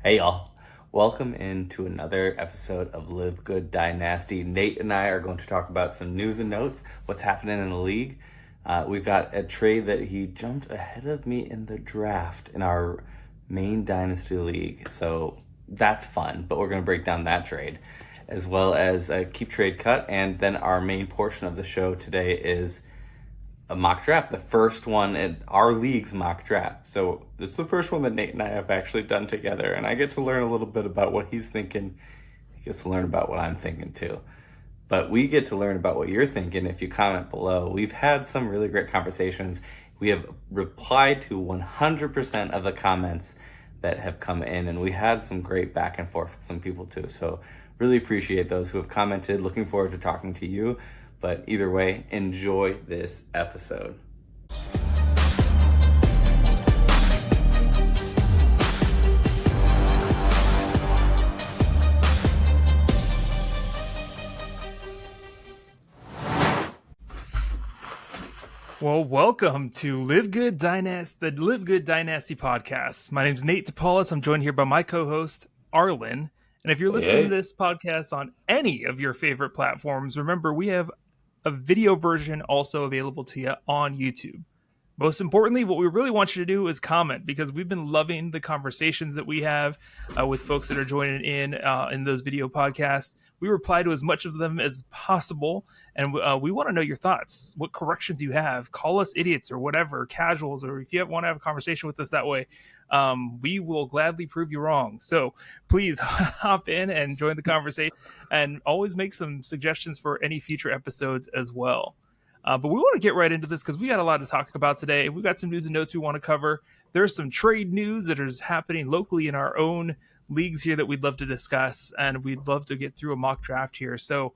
Hey y'all, welcome into another episode of Live Good Dynasty. Nate and I are going to talk about some news and notes, what's happening in the league. We've got a trade that he jumped ahead of me in the draft in our main dynasty league, so that's fun, but we're going to break down that trade, as well as a keep trade cut, and then our main portion of the show today is a mock draft, the first one in our league's mock draft. So this is the first one that Nate and I have actually done together, and I get to learn a little bit about what he's thinking. He gets to learn about what I'm thinking too. But we get to learn about what you're thinking if you comment below. We've had some really great conversations. We have replied to 100% of the comments that have come in, and we had some great back and forth with some people too. So really appreciate those who have commented. Looking forward to talking to you. But either way, enjoy this episode. Well, welcome to Live Good Dynasty, the Live Good Dynasty podcast. My name is Nate DePaulis. I'm joined here by my co-host, Arlen. And if you're listening to this podcast on any of your favorite platforms, remember we have a video version also available to you on YouTube. Most importantly, what we really want you to do is comment, because we've been loving the conversations that we have with folks that are joining in those video podcasts. We reply to as much of them as possible, and we want to know your thoughts, what corrections you have. Call us idiots or whatever, casuals, or if you want to have a conversation with us that way, we will gladly prove you wrong. So please hop in and join the conversation, and always make some suggestions for any future episodes as well. But we want to get right into this because we got a lot to talk about today. We've got some news and notes we want to cover. There's some trade news that is happening locally in our own leagues here that we'd love to discuss, and we'd love to get through a mock draft here. So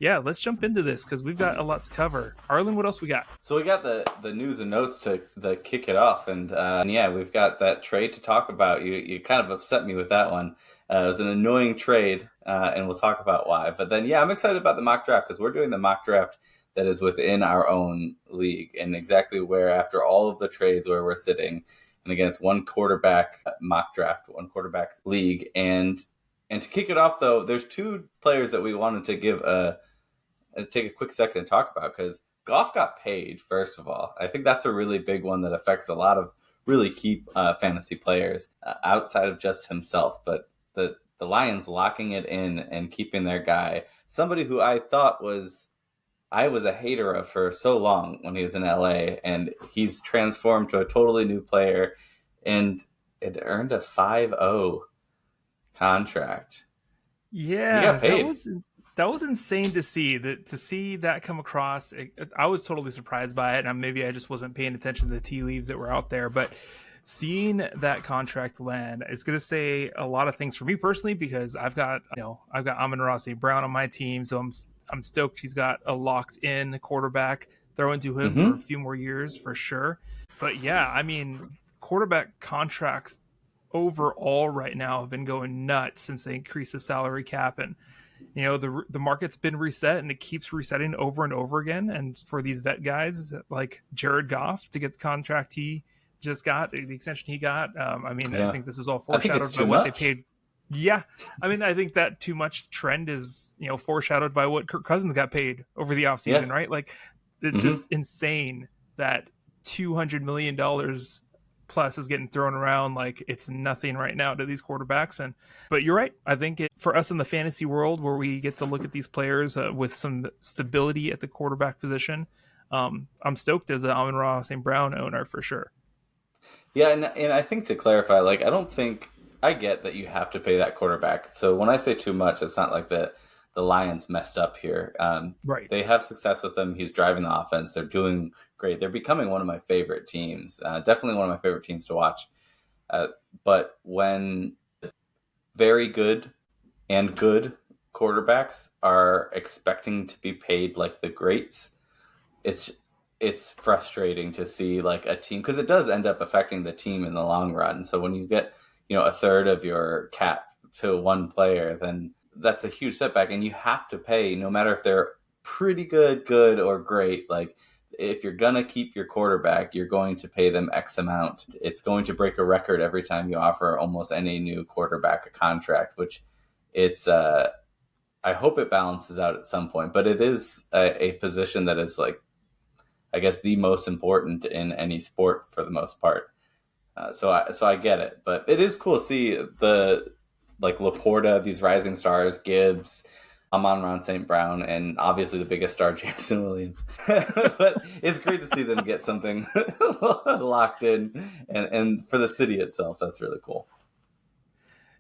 yeah, let's jump into this because we've got a lot to cover. Arlen, what else we got? So we got the news and notes to kick it off, and yeah, we've got that trade to talk about. You kind of upset me with that one. It was an annoying trade, and we'll talk about why. But then, yeah, I'm excited about the mock draft because we're doing the mock draft that is within our own league, and exactly where, after all of the trades, where we're sitting. And again, it's one quarterback mock draft, one quarterback league. And to kick it off, though, there's two players that we wanted to take a quick second to talk about, because Goff got paid, first of all. I think that's a really big one that affects a lot of really key fantasy players outside of just himself. But the Lions locking it in and keeping their guy, somebody who I was a hater of for so long when he was in LA, and he's transformed to a totally new player, and it earned a 5-0 contract. Yeah, he got paid. That was insane to see that come across. I was totally surprised by it, and maybe I just wasn't paying attention to the tea leaves that were out there. But seeing that contract land is going to say a lot of things for me personally, because I've got Amon-Ra St. Brown on my team, so I'm stoked he's got a locked-in quarterback thrown to him for a few more years for sure. But yeah, I mean, quarterback contracts overall right now have been going nuts since they increased the salary cap, and the market's been reset, and it keeps resetting over and over again. And for these vet guys like Jared Goff to get the contract he just got, the extension he got, I think this is all foreshadowed by what they paid. Yeah, I mean, I think that too much trend is, foreshadowed by what Kirk Cousins got paid over the offseason, right? Like, it's just insane that $200 million plus is getting thrown around like it's nothing right now to these quarterbacks. But you're right. I think for us in the fantasy world, where we get to look at these players with some stability at the quarterback position, I'm stoked as an Amon-Ra St. Brown owner for sure. Yeah, and I think, to clarify, like, I get that you have to pay that quarterback. So when I say too much, it's not like the Lions messed up here. Right. They have success with him. He's driving the offense. They're doing great. They're becoming one of my favorite teams. Definitely one of my favorite teams to watch. But when very good and good quarterbacks are expecting to be paid like the greats, it's frustrating to see, like, a team, because it does end up affecting the team in the long run. So when you get a third of your cap to one player, then that's a huge setback, and you have to pay, no matter if they're pretty good, or great. Like, if you're going to keep your quarterback, you're going to pay them X amount. It's going to break a record every time you offer almost any new quarterback a contract, which it's, I hope it balances out at some point, but it is a position that is like, I guess, the most important in any sport for the most part. So I get it, but it is cool to see the like Laporta, these rising stars, Gibbs, Amon-Ra St. Brown, and obviously the biggest star, Jameson Williams. But it's great to see them get something locked in, and for the city itself, that's really cool.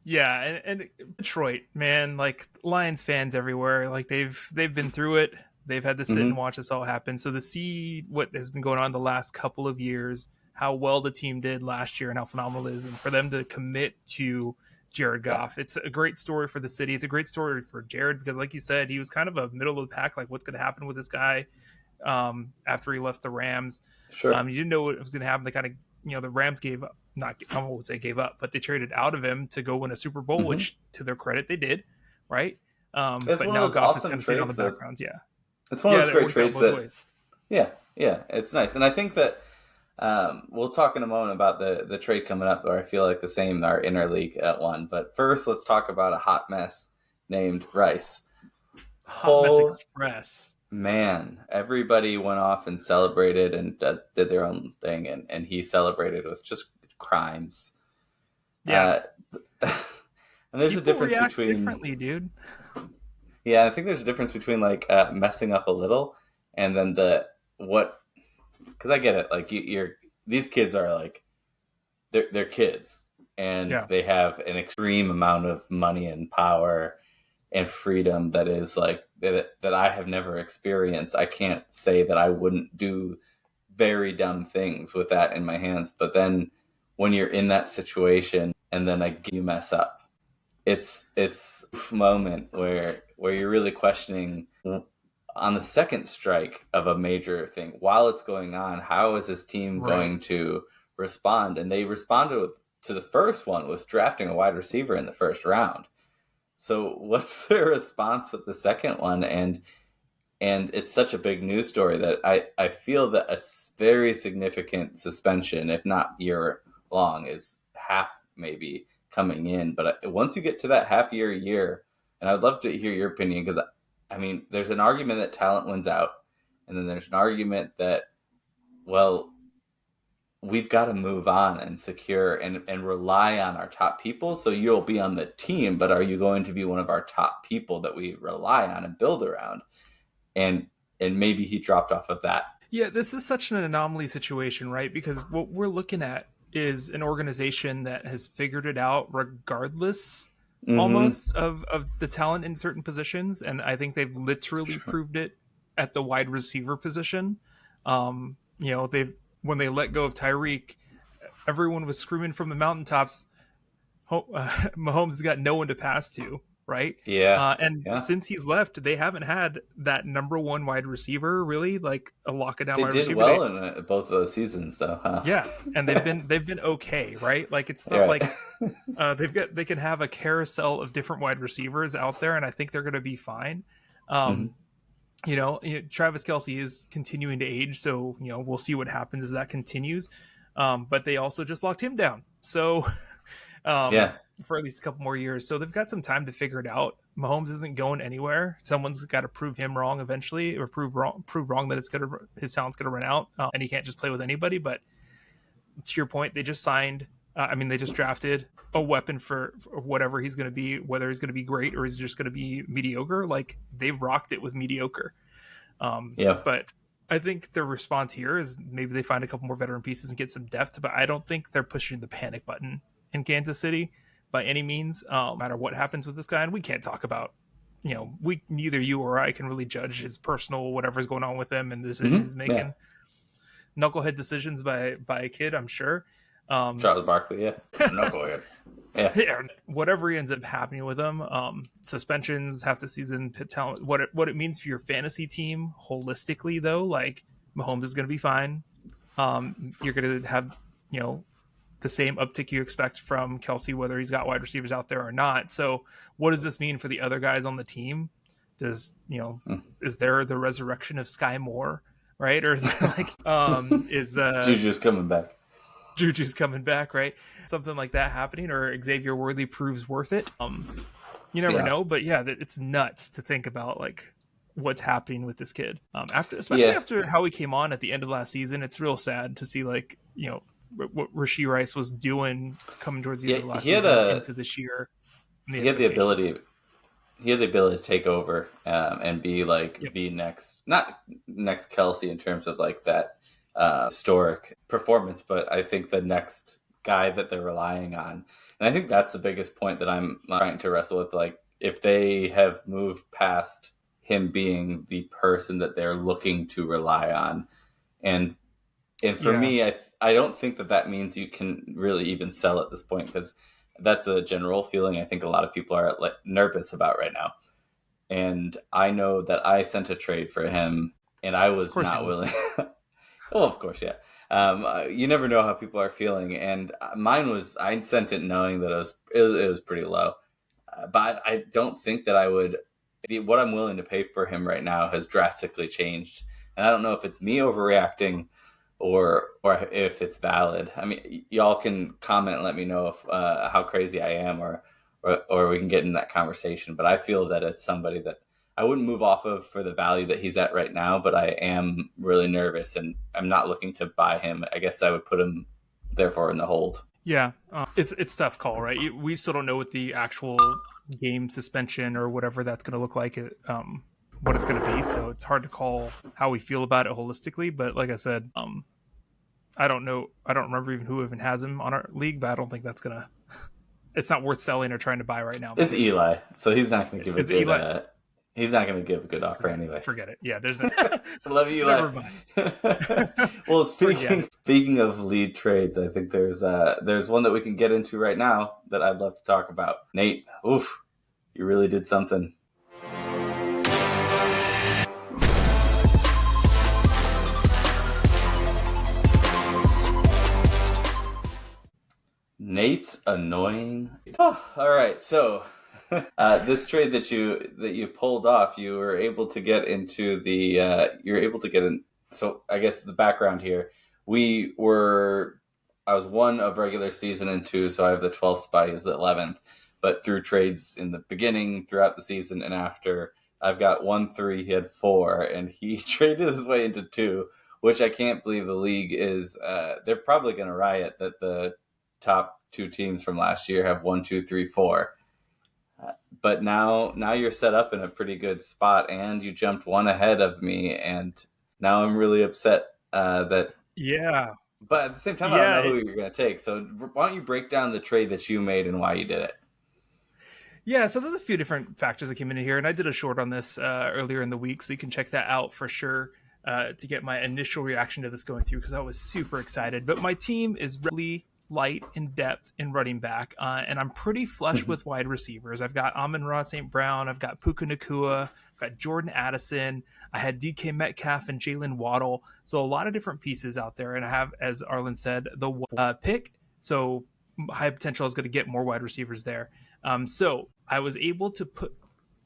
Yeah, and Detroit, man, like Lions fans everywhere, like they've been through it. They've had to sit and watch this all happen. So to see what has been going on the last couple of years, how well the team did last year and how phenomenal it is, and for them to commit to Jared Goff, it's a great story for the city. It's a great story for Jared because, like you said, he was kind of a middle of the pack. Like, what's going to happen with this guy after he left the Rams? Sure. You didn't know what was going to happen. They kind of, the Rams gave up. I won't say gave up, but they traded out of him to go win a Super Bowl, which, to their credit, they did, right? But now Goff is kind of staying on the backgrounds. Yeah, it's one of those great trades that. Yeah, it's nice, and I think that. We'll talk in a moment about the trade coming up, or I feel like the same, our interleague one. But first, let's talk about a hot mess named Rice. Hot Mess Express. Man, everybody went off and celebrated and did their own thing, and he celebrated with just crimes. Yeah. And there's People a difference react between differently, dude. Yeah, I think there's a difference between like messing up a little and then because I get it. Like these kids are like, they're kids, and they have an extreme amount of money and power and freedom that is like that I have never experienced. I can't say that I wouldn't do very dumb things with that in my hands. But then when you're in that situation and then you mess up, it's a moment where you're really questioning. On the second strike of a major thing, while it's going on, how is this team going to respond? And they responded to the first one with drafting a wide receiver in the first round. So what's their response with the second one? And it's such a big news story that I feel that a very significant suspension, if not year long, is half maybe coming in. But once you get to that half year, and I'd love to hear your opinion, because I mean, there's an argument that talent wins out, and then there's an argument that, well, we've got to move on and secure and rely on our top people. So you'll be on the team, but are you going to be one of our top people that we rely on and build around? And maybe he dropped off of that. Yeah, this is such an anomaly situation, right? Because what we're looking at is an organization that has figured it out regardless almost of the talent in certain positions, and I think they've literally proved it at the wide receiver position. When they let go of Tyreek, everyone was screaming from the mountaintops, Mahomes has got no one to pass to, right? Since he's left, they haven't had that number one wide receiver, really, like a lock-it-down wide receiver. They did well in both of those seasons, though. Huh? Yeah, and they've been okay, right? Like it's not like they can have a carousel of different wide receivers out there, and I think they're going to be fine. Travis Kelce is continuing to age, so we'll see what happens as that continues. But they also just locked him down, so for at least a couple more years. So they've got some time to figure it out. Mahomes isn't going anywhere. Someone's got to prove him wrong eventually, or prove wrong that his talent's going to run out, and he can't just play with anybody. But to your point, they just signed. They just drafted a weapon for whatever he's going to be, whether he's going to be great or he's just going to be mediocre. Like, they've rocked it with mediocre. But I think the response here is maybe they find a couple more veteran pieces and get some depth, but I don't think they're pushing the panic button in Kansas City by any means, no matter what happens with this guy. And we can't talk about, neither you or I can really judge his personal, whatever's going on with him and the decisions he's making. Yeah. Knucklehead decisions by a kid, I'm sure. Charles Barkley, knucklehead. Yeah. Whatever ends up happening with him, suspensions, half the season, pit talent, what it means for your fantasy team holistically, though, like Mahomes is going to be fine. You're going to have, the same uptick you expect from Kelce, whether he's got wide receivers out there or not. So what does this mean for the other guys on the team? Is there the resurrection of Sky Moore, right? Or is it like is Juju's coming back. Juju's coming back, right? Something like that happening, or Xavier Worthy proves worth it. You never know, but yeah, it's nuts to think about like what's happening with this kid. Especially after how he came on at the end of last season, it's real sad to see like what Rashee Rice was doing coming towards the end of last season into this year. He had the ability. He had the ability to take over and be like the next, not next Kelsey in terms of like that historic performance, but I think the next guy that they're relying on. And I think that's the biggest point that I'm trying to wrestle with. Like, if they have moved past him being the person that they're looking to rely on, and for me, I don't think that means you can really even sell at this point, because that's a general feeling I think a lot of people are like nervous about right now. And I know that I sent a trade for him, and I was not willing. Well, of course, yeah. You never know how people are feeling, and mine was, I sent it knowing that it was pretty low. But I don't think that I would. What I'm willing to pay for him right now has drastically changed, and I don't know if it's me overreacting or if it's valid. I mean, y'all can comment and let me know if how crazy I am, or we can get in that conversation. But I feel that it's somebody that I wouldn't move off of for the value that he's at right now, but I am really nervous, and I'm not looking to buy him. I guess I would put him, therefore, in the hold. Yeah, it's a tough call, right? We still don't know what the actual game suspension or whatever that's going to look like, what it's going to be. So it's hard to call how we feel about it holistically. But like I said, I don't know. I don't remember even who even has him on our league, but I don't think that's it's not worth selling or trying to buy right now. It's Eli, so he's not going to give a good. He's not going to give a good offer anyway. Forget it. Yeah, there's no. Love you, Eli. Never mind. Well, speaking of lead trades, I think there's one that we can get into right now that I'd love to talk about. Nate, oof, you really did something. Nate's annoying. Oh, all right, so this trade that you pulled off, you were able to get into the. You're able to get in. So I guess the background here, I was 1 of regular season and 2, so I have the 12th spot. He's the 11th, but through trades in the beginning, throughout the season, and after, I've got 1, 3. He had 4, and he traded his way into 2, which I can't believe the league is. They're probably going to riot that the top 2 teams from last year have 1, 2, 3, 4. But now you're set up in a pretty good spot, and you jumped 1 ahead of me, and now I'm really upset that. Yeah. But at the same time, I don't know who you're going to take. So why don't you break down the trade that you made and why you did it? Yeah, so there's a few different factors that came into here, and I did a short on this earlier in the week, so you can check that out for sure to get my initial reaction to this going through, because I was super excited. But my team is really light in depth in running back, and I'm pretty flush with wide receivers. I've got Amon-Ra St. Brown, I've got Puka Nacua, I've got Jordan Addison, I had DK Metcalf and Jalen Waddle, so a lot of different pieces out there, and I have, as Arlen said, the pick, so high potential is going to get more wide receivers there. So I was able to put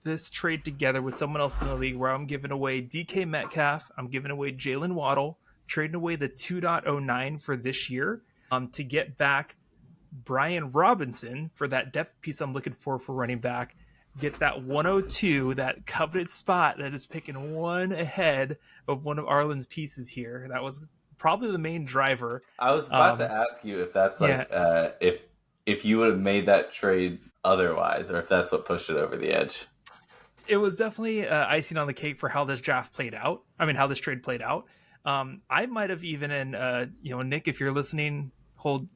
this trade together with someone else in the league where I'm giving away DK Metcalf, I'm giving away Jalen Waddle, trading away the 2.09 for this year, to get back Brian Robinson for that depth piece I'm looking for running back, get that 102, that coveted spot that is picking 1 ahead of one of Arlen's pieces here. That was probably the main driver. I was about to ask you if that's like, if you would have made that trade otherwise, or if that's what pushed it over the edge. It was definitely icing on the cake for how this draft played out. I mean, how this trade played out. I might have even, Nick, if you're listening, hold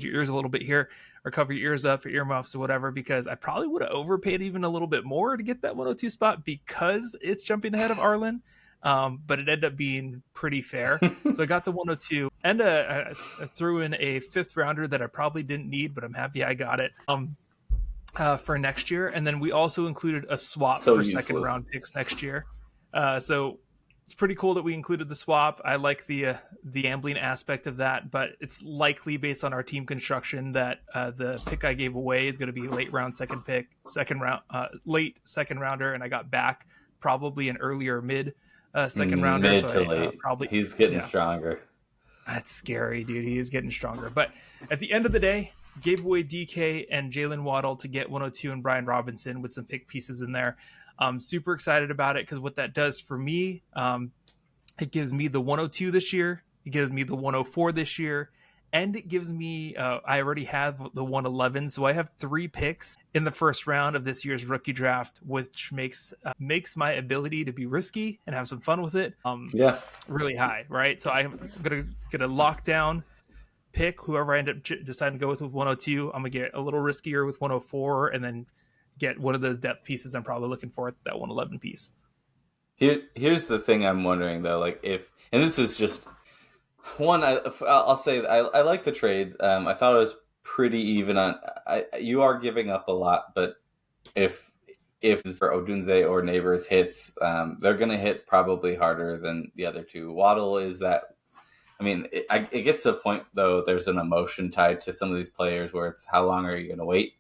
your ears a little bit here, or cover your ears up, or earmuffs or whatever, because I probably would have overpaid even a little bit more to get that 102 spot because it's jumping ahead of Arlen. But it ended up being pretty fair. So I got the 102, and I threw in a 5th rounder that I probably didn't need, but I'm happy I got it for next year. And then we also included a swap for useless 2nd round picks next year. So it's pretty cool that we included the swap. I like the gambling aspect of that, but it's likely based on our team construction that the pick I gave away is going to be late second rounder, and I got back probably an earlier mid second rounder. Mid So to late. probably He's getting stronger. That's scary, dude. He is getting stronger. But at the end of the day, gave away DK and Jalen Waddle to get 102 and Brian Robinson with some pick pieces in there. I'm super excited about it because what that does for me, it gives me the 102 this year. It gives me the 104 this year. And it gives me, I already have the 111. So I have 3 picks in the first round of this year's rookie draft, which makes my ability to be risky and have some fun with it really high, right? So I'm going to get a lockdown pick. Whoever I end up deciding to go with 102, I'm going to get a little riskier with 104 and then get one of those depth pieces I'm probably looking for at that 111 piece. Here's the thing I'm wondering, though. Like and this is just... One, I'll say I like the trade. I thought it was pretty even on. You are giving up a lot, but if Odunze or Neighbors hits, they're going to hit probably harder than the other two. Waddle is that. I mean, it gets to a point though. There's an emotion tied to some of these players where it's how long are you going to wait,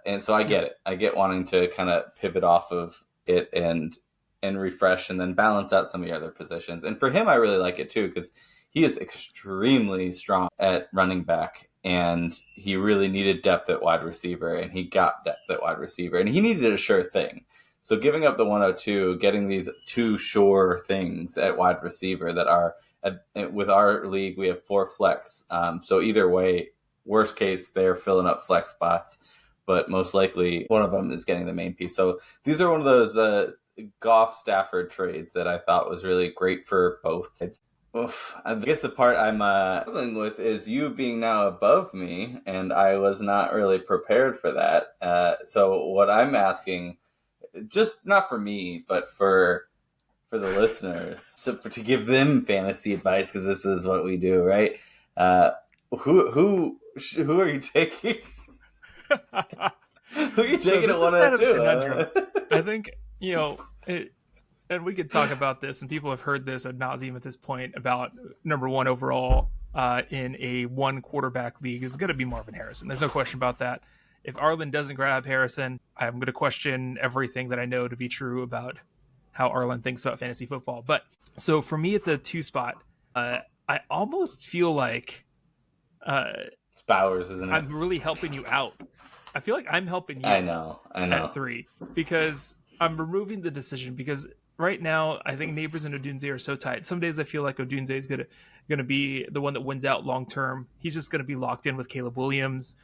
and so I get it. I get wanting to kind of pivot off of it and refresh and then balance out some of the other positions. And for him, I really like it too because he is extremely strong at running back, and he really needed depth at wide receiver, and he got depth at wide receiver, and he needed a sure thing. So giving up the 102, getting these 2 sure things at wide receiver that are, with our league, we have 4 flex. So either way, worst case, they're filling up flex spots, but most likely one of them is getting the main piece. So these are one of those Goff Stafford trades that I thought was really great for both. I guess the part I'm struggling with is you being now above me, and I was not really prepared for that. So what I'm asking, just not for me, but for the listeners, to give them fantasy advice, because this is what we do, right? Who are you taking? Who are you taking at 102? I think and we could talk about this, and people have heard this ad nauseum at this point about number 1 overall in a 1 quarterback league is going to be Marvin Harrison. There's no question about that. If Arlen doesn't grab Harrison, I'm going to question everything that I know to be true about how Arlen thinks about fantasy football. But so for me at the 2 spot, I almost feel like it's Bowers, isn't it? I'm really helping you out. I feel like I'm helping you. I know. At 3 because I'm removing the decision because right now I think Neighbors and Odunze are so tight. Some days I feel like Odunze is gonna be the one that wins out long term. He's just gonna be locked in with Caleb Williams,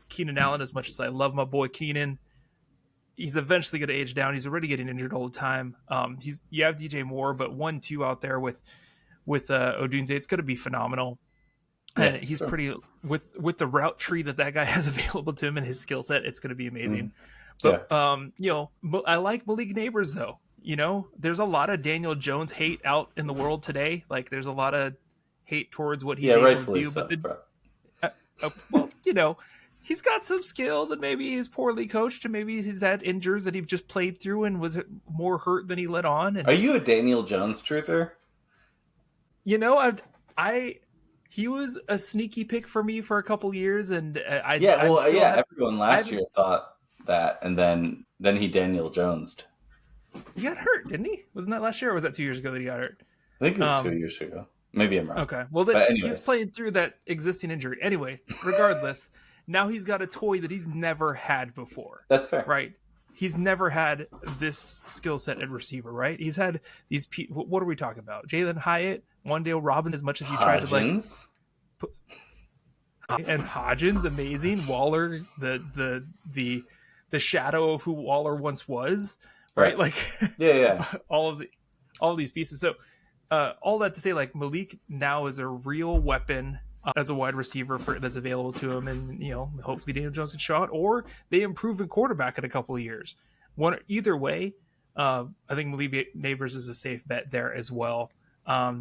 Keenan Allen. As much as I love my boy Keenan, he's eventually gonna age down. He's already getting injured all the time. You have DJ Moore, but 1-2 out there with Odunze, it's gonna be phenomenal. And he's pretty with the route tree that guy has available to him and his skill set. It's going to be amazing. But I like Malik Neighbors though. There's a lot of Daniel Jones hate out in the world today. Like there's a lot of hate towards what he's able to do. But he's got some skills, and maybe he's poorly coached, and maybe he's had injuries that he just played through and was more hurt than he let on. And, are you a Daniel Jones truther? He was a sneaky pick for me for a couple years, and everyone last year thought that, and then he Daniel Jones'd. He got hurt, didn't he? Wasn't that last year, or was that 2 years ago that he got hurt? I think it was 2 years ago. Maybe I'm wrong. Okay, well then he's playing through that existing injury. Anyway, regardless, now he's got a toy that he's never had before. That's fair, right? He's never had this skill set at receiver, right? He's had these. What are we talking about? Jalen Hyatt, Wandale Robin, as much as you tried to and Hodgins, amazing. Waller, the shadow of who Waller once was, right? Like, all of these pieces. So, all that to say, like Malik now is a real weapon as a wide receiver that's available to him, and hopefully Daniel Jones can shot, or they improve in quarterback in a couple of years. Either way, I think Malik Neighbors is a safe bet there as well.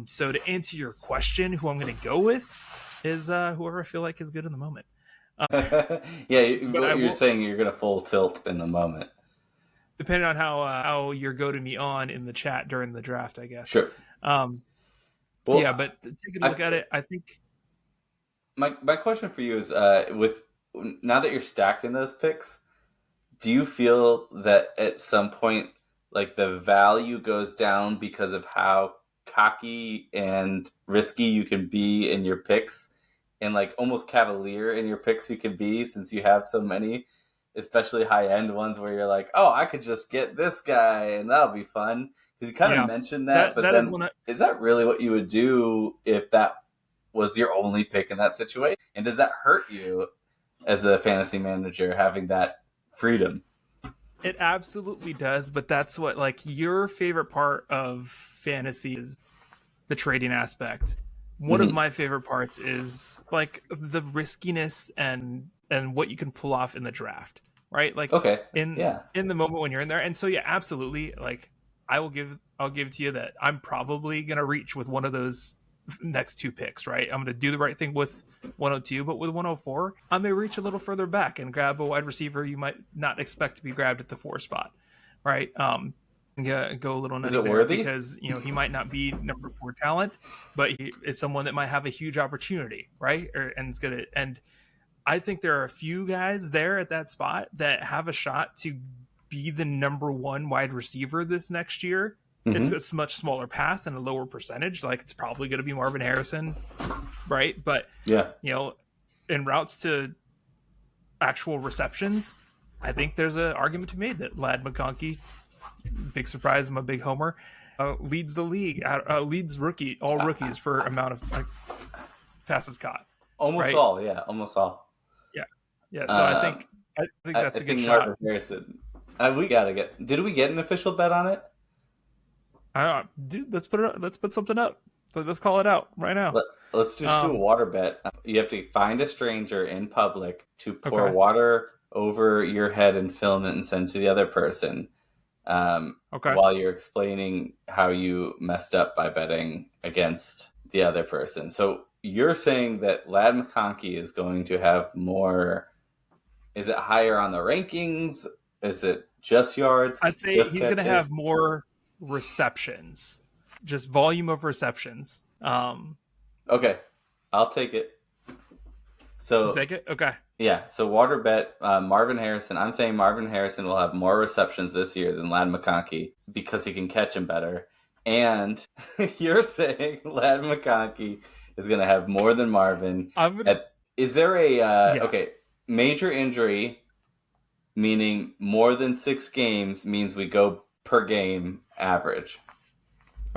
So to answer your question, who I'm going to go with is whoever I feel like is good in the moment. You're saying you're going to full tilt in the moment, depending on how you're go to me on in the chat during the draft, I guess. Sure. But taking a look at it, I think. My question for you is, with now that you're stacked in those picks, do you feel that at some point, like the value goes down because of how cocky and risky you can be in your picks, and like almost cavalier in your picks you can be, since you have so many, especially high end ones where you're like, oh, I could just get this guy and that'll be fun. Because you kind of mentioned that, but that then is that really what you would do if that was your only pick in that situation? And does that hurt you as a fantasy manager having that freedom? It absolutely does, but that's what, like, your favorite part of fantasy is the trading aspect. One of my favorite parts is like the riskiness and what you can pull off in the draft, right? Like in the moment when you're in there. And so yeah, absolutely. Like I'll give it to you that I'm probably gonna reach with one of those next two picks, right? I'm gonna do the right thing with 102, but with 104, I may reach a little further back and grab a wide receiver you might not expect to be grabbed at the 4 spot, right? Go a little nutty there because he might not be number 4 talent, but he is someone that might have a huge opportunity, right? And I think there are a few guys there at that spot that have a shot to be the number 1 wide receiver this next year. It's a much smaller path and a lower percentage. Like it's probably going to be Marvin Harrison, right? But in routes to actual receptions, I think there's an argument to be made that Ladd McConkey, big surprise, I'm a big homer, leads the league, leads rookies for amount of passes caught. Almost all. Yeah. So I think that's a good shot. Marvin Harrison. Did we get an official bet on it? Dude, let's put something up. Let's call it out right now. Let's just do a water bet. You have to find a stranger in public to pour water over your head and film it and send to the other person. While you're explaining how you messed up by betting against the other person. So you're saying that Ladd McConkey is going to have more. Is it higher on the rankings? Is it just yards? I'd say he's going to have more receptions, just volume of receptions. Okay, I'll take it. So take it. Okay. Yeah. So water bet Marvin Harrison. I'm saying Marvin Harrison will have more receptions this year than Ladd McConkey because he can catch him better. And you're saying Ladd McConkey is going to have more than Marvin. Is there a major injury, meaning more than 6 games, means we go per game average?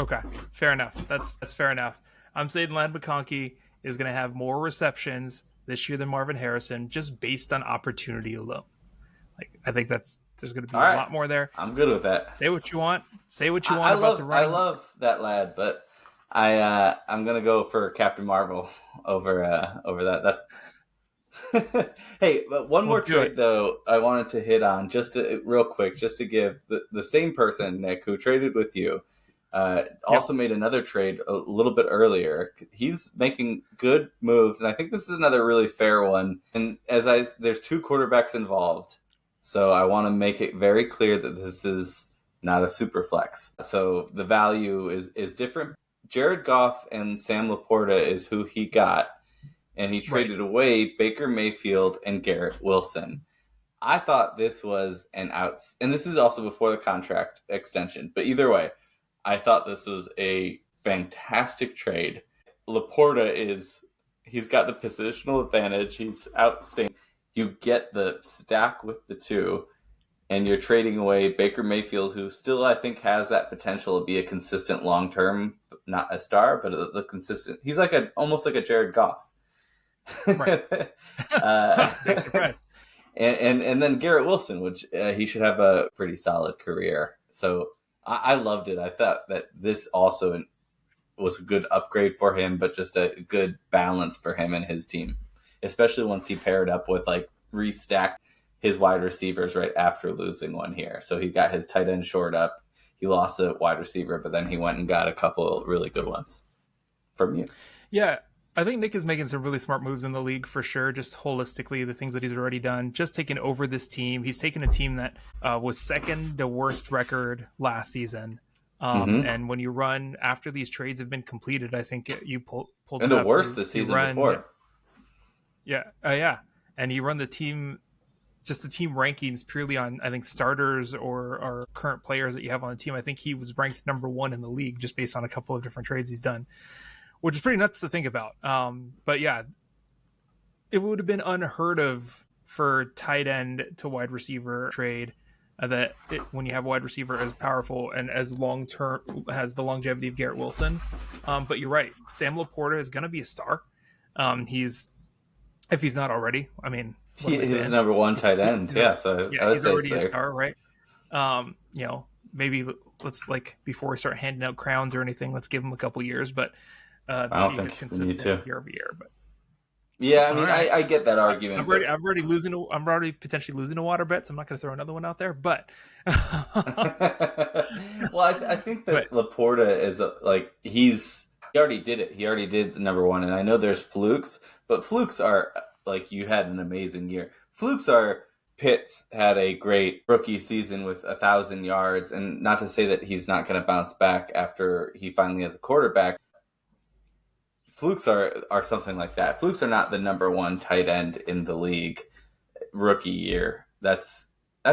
Okay, fair enough. That's fair enough. I'm saying Ladd McConkey is going to have more receptions this year than Marvin Harrison, just based on opportunity alone. Like I think there's going to be a lot more there. I'm good with that. Say what you want. About the running. I love that lad, but I'm going to go for Captain Marvel over that. That's Hey, but one more trade though I wanted to hit on real quick, just to give the same person, Nick, who traded with you, also made another trade a little bit earlier. He's making good moves, and I think this is another really fair one. And there's 2 quarterbacks involved, so I want to make it very clear that this is not a super flex. So the value is different. Jared Goff and Sam Laporta is who he got. And he traded away Baker Mayfield and Garrett Wilson. I thought this was and this is also before the contract extension. But either way, I thought this was a fantastic trade. Laporta he's got the positional advantage. He's outstanding. You get the stack with the 2, and you're trading away Baker Mayfield, who still I think has that potential to be a consistent long-term, not a star, but a consistent. He's like almost like a Jared Goff. Right. Big surprise. And then Garrett Wilson, which he should have a pretty solid career. So I loved it. I thought that this also was a good upgrade for him, but just a good balance for him and his team, especially once he paired up with restacked his wide receivers right after losing one here. So he got his tight end shored up. He lost a wide receiver, but then he went and got a couple really good ones from you. Yeah. I think Nick is making some really smart moves in the league for sure. Just holistically, the things that he's already done, just taking over this team. He's taken a team that was second to worst record last season. And when you run after these trades have been completed, I think you pulled and the worst the season before. Yeah. And you run the team just the team rankings purely on, I think, starters or current players that you have on the team. I think he was ranked number 1 in the league just based on a couple of different trades he's done, which is pretty nuts to think about. But yeah, it would have been unheard of for tight end to wide receiver trade when you have a wide receiver as powerful and as long-term has the longevity of Garrett Wilson. But you're right. Sam Laporta is going to be a star. If he's not already, I mean, he's the number 1 tight end. So he's already a star, right? Maybe let's before we start handing out crowns or anything, let's give him a couple years, but I don't think it's consistent year over year. But yeah, I mean, right. I get that argument. I'm already potentially losing a water bet, so I'm not going to throw another one out there. But well, I think that Laporta is he already did it. He already did the number 1, and I know there's flukes, but flukes are you had an amazing year. Flukes are Pitts had a great rookie season with 1,000 yards, and not to say that he's not going to bounce back after he finally has a quarterback. Flukes are something like that. Flukes are not the number 1 tight end in the league rookie year. That's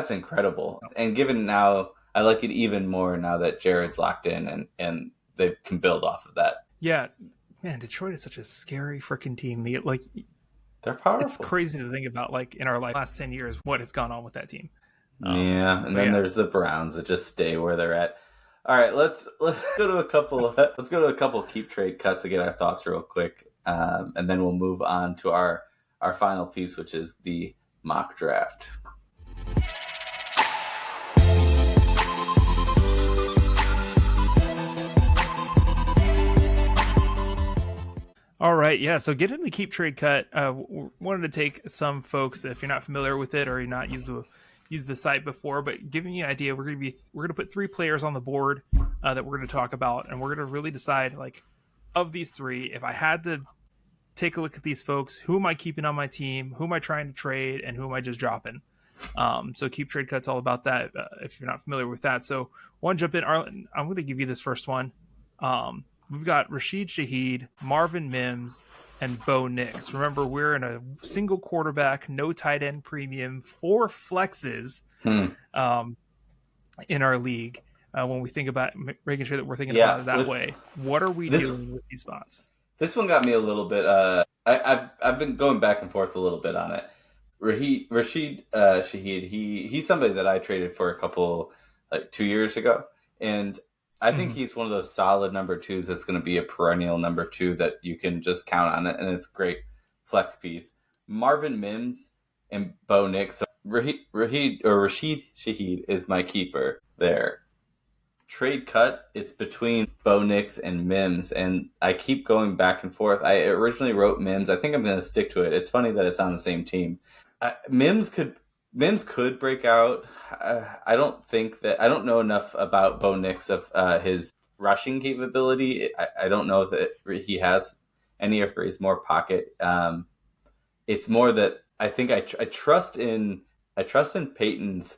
incredible. And given now, I like it even more now that Jared's locked in and they can build off of that. Yeah, man, Detroit is such a scary freaking team. They're powerful. It's crazy to think about, in our last 10 years, what has gone on with that team. There's the Browns that just stay where they're at. All right, let's go to a couple. Let's go to a couple keep trade cuts to get our thoughts real quick, and then we'll move on to our final piece, which is the mock draft. All right, yeah. So get in the keep trade cut. Wanted to take some folks, if you're not familiar with it or you're not used the site before, but giving you an idea, we're gonna put 3 players on the board that we're gonna talk about, and we're gonna really decide of these 3, if I had to take a look at these folks, who am I keeping on my team, who am I trying to trade, and who am I just dropping. So keep trade cut's all about that. If you're not familiar with that, so one jump in, Arlen. I'm gonna give you this first one. We've got Rashid Shaheed, Marvin Mims, and Bo Nix. Remember, we're in a single quarterback, no tight end premium, 4 flexes in our league. When we think about making sure that we're thinking about it that way, what are we doing with these spots? This one got me a little bit. I've been going back and forth a little bit on it. Rashid Shaheed, he's somebody that I traded for a couple 2 years ago, and I think he's one of those solid number 2s that's going to be a perennial number 2 that you can just count on it, and it's a great flex piece. Marvin Mims and Bo Nix. So Rashid Shaheed is my keeper there. Trade cut, it's between Bo Nix and Mims, and I keep going back and forth. I originally wrote Mims. I think I'm going to stick to it. It's funny that it's on the same team. Mims could break out. I don't know enough about Bo Nix of his rushing capability. I don't know that he has any, or if he's more pocket. It's more that I think I trust in Peyton's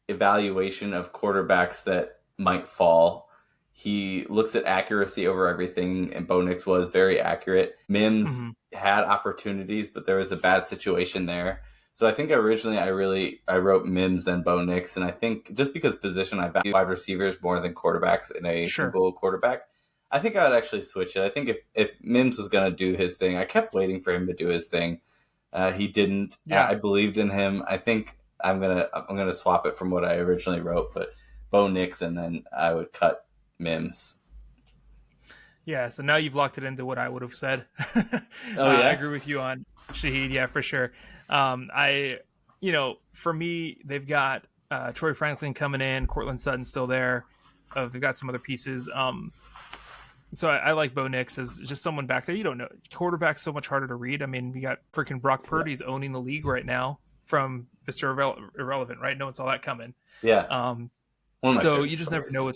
evaluation of quarterbacks that might fall. He looks at accuracy over everything, and Bo Nix was very accurate. Mims had opportunities, but there was a bad situation there. So I think originally I wrote Mims and Bo Nix, and I think just because position I value wide receivers more than quarterbacks in a single quarterback, I think I would actually switch it. I think if Mims was going to do his thing, I kept waiting for him to do his thing. He didn't. Yeah. I believed in him. I think I'm gonna swap it from what I originally wrote, but Bo Nix, and then I would cut Mims. Yeah, so now you've locked it into what I would have said. Oh yeah, I agree with you on Shaheed. Yeah, for sure. For me, they've got Troy Franklin coming in, Cortland Sutton still there. They've got some other pieces. So I like Bo Nix as just someone back there. You don't know. Quarterback's so much harder to read. I mean, we got freaking Brock Purdy's owning the league right now from Mr. Irrelevant, right? No one saw that coming. Yeah. So you just never know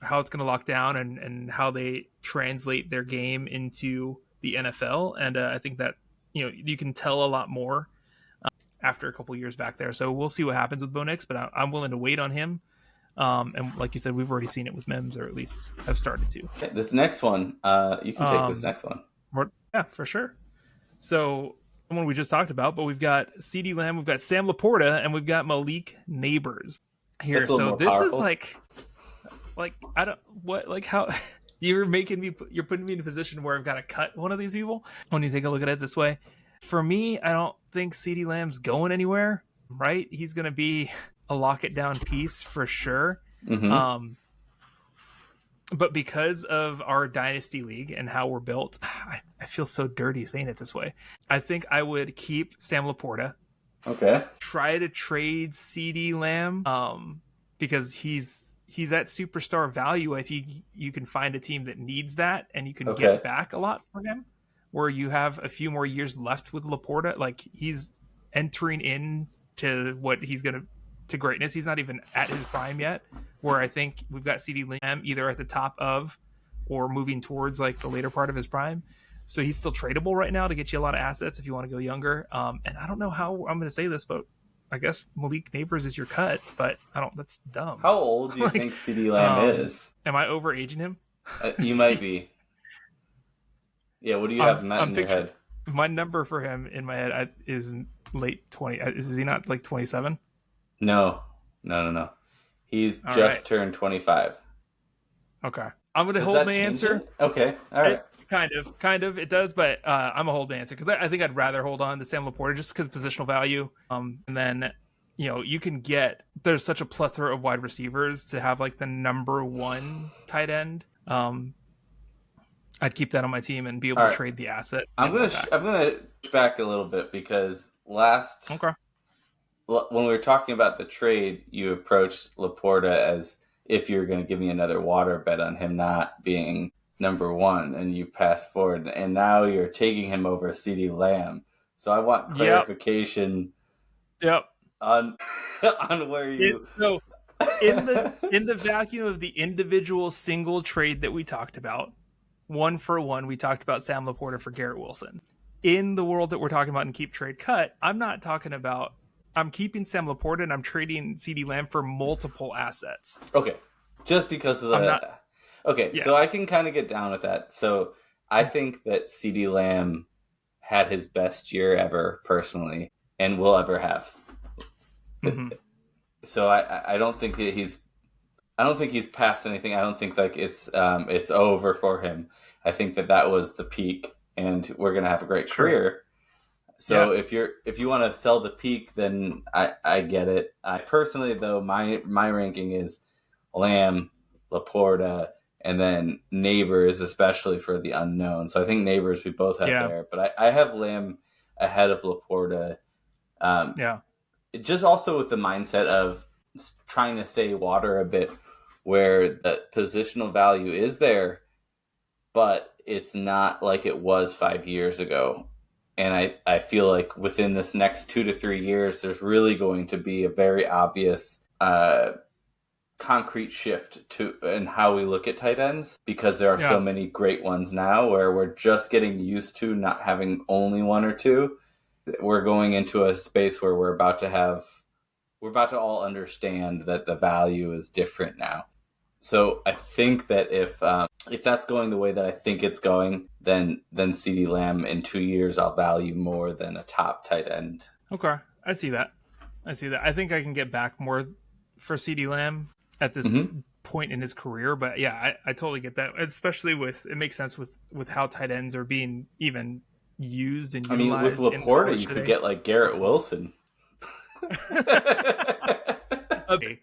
how it's gonna lock down and how they translate their game into the NFL. And I think that you can tell a lot more after a couple years back there. So we'll see what happens with Bo Nix, but I'm willing to wait on him. And like you said, we've already seen it with Mims, or at least have started to. This next one, you can take this next one. Yeah, for sure. So someone we just talked about, but we've got CeeDee Lamb, we've got Sam Laporta, and we've got Malik Neighbors here. So this powerful. Is like I don't what like how you're putting me in a position where I've got to cut one of these people when you take a look at it this way. For me, I don't think CeeDee Lamb's going anywhere, right? He's going to be a lock it down piece for sure. Mm-hmm. But because of our dynasty league and how we're built, I feel so dirty saying it this way. I think I would keep Sam Laporta. Okay. Try to trade CeeDee Lamb because he's at superstar value. I think you can find a team that needs that, and you can get back a lot for him, where you have a few more years left with Laporta. Like, he's entering into what he's going to greatness. He's not even at his prime yet, where I think we've got CeeDee Lamb either at the top of or moving towards like the later part of his prime. So he's still tradable right now to get you a lot of assets if you want to go younger. And I don't know how I'm going to say this, but I guess Malik Neighbors is your cut, but that's dumb. How old do you think CeeDee Lamb is? Am I overaging him? You might be. Yeah, what do you have in your head? My number for him in my head is late 20. Is he not like 27? No. He's just turned 25. Okay. I'm going to hold my answer. Okay. All right. Kind of. It does, but I'm going to hold my answer because I think I'd rather hold on to Sam Laporta just because positional value. And then, you can there's such a plethora of wide receivers to have like the number one tight end. I'd keep that on my team and be able to trade the asset. I'm gonna push back a little bit because when we were talking about the trade, you approached Laporta as if you're going to give me another water bet on him not being number one, and you passed forward, and now you're taking him over CeeDee Lamb. So I want clarification. Yep. On where you. So in the vacuum of the individual single trade that we talked about, 1-for-1, we talked about Sam Laporta for Garrett Wilson. In the world that we're talking about in keep trade cut, I'm keeping Sam Laporta and I'm trading CeeDee Lamb for multiple assets. Okay. Just because of so I can kind of get down with that. So I think that CeeDee Lamb had his best year ever personally and will ever have. Mm-hmm. So I don't think that he's past anything. I don't think like it's over for him. I think that was the peak and we're going to have a great career. So if you want to sell the peak, then I get it. I personally, though, my ranking is Lamb, Laporta, and then Neighbors, especially for the unknown. So I think Neighbors we both have there, but I have Lamb ahead of Laporta. Just also with the mindset of trying to stay water a bit, where the positional value is there, but it's not like it was 5 years ago. And I feel like within this next 2 to 3 years, there's really going to be a very obvious concrete shift in how we look at tight ends, because there are so many great ones now where we're just getting used to not having only one or two. We're going into a space where we're about to all understand that the value is different now. So I think that if that's going the way that I think it's going, then CeeDee Lamb in 2 years I'll value more than a top tight end. Okay, I see that. I think I can get back more for CeeDee Lamb at this point in his career, but I totally get that. Especially it makes sense with how tight ends are being even used and utilized. With Laporta, you could get like Garrett Wilson. Okay.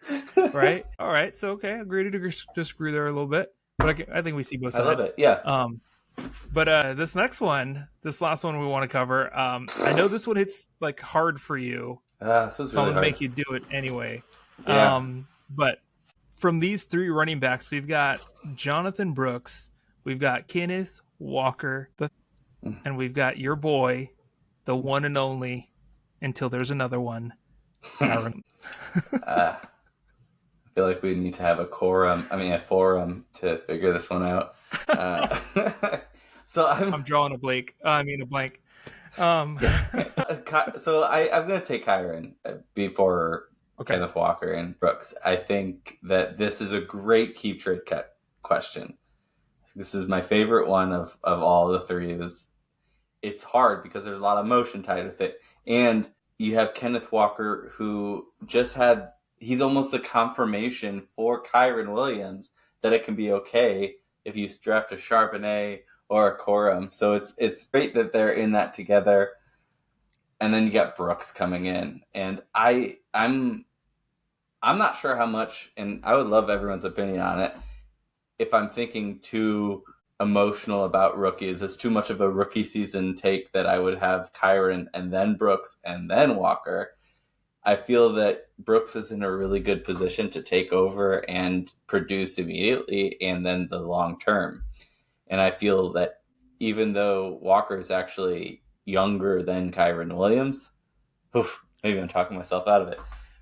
Right. All right. So agree to disagree there a little bit, but I think we see both sides. I love it. Yeah. But this last one we want to cover. I know this one hits like hard for you, so I'm gonna make you do it anyway. Yeah. But from these three running backs, we've got Jonathan Brooks, we've got Kenneth Walker, and we've got your boy, the one and only, until there's another one. I feel like we need to have a forum to figure this one out. So I'm drawing a blank. So I'm going to take Kyren before Kenneth Walker and Brooks. I think that this is a great keep trade cut question. This is my favorite one of all the three. it's hard because there's a lot of emotion tied with it. And you have Kenneth Walker, who he's almost the confirmation for Kyren Williams that it can be okay if you draft a Charbonnet or a Corum. So it's great that they're in that together. And then you got Brooks coming in. And I'm not sure how much, and I would love everyone's opinion on it, if I'm thinking too emotional about rookies. It's too much of a rookie season take that I would have Kyren and then Brooks and then Walker. I feel that Brooks is in a really good position to take over and produce immediately and then the long term. And I feel that even though Walker is actually younger than Kyren Williams, maybe I'm talking myself out of it,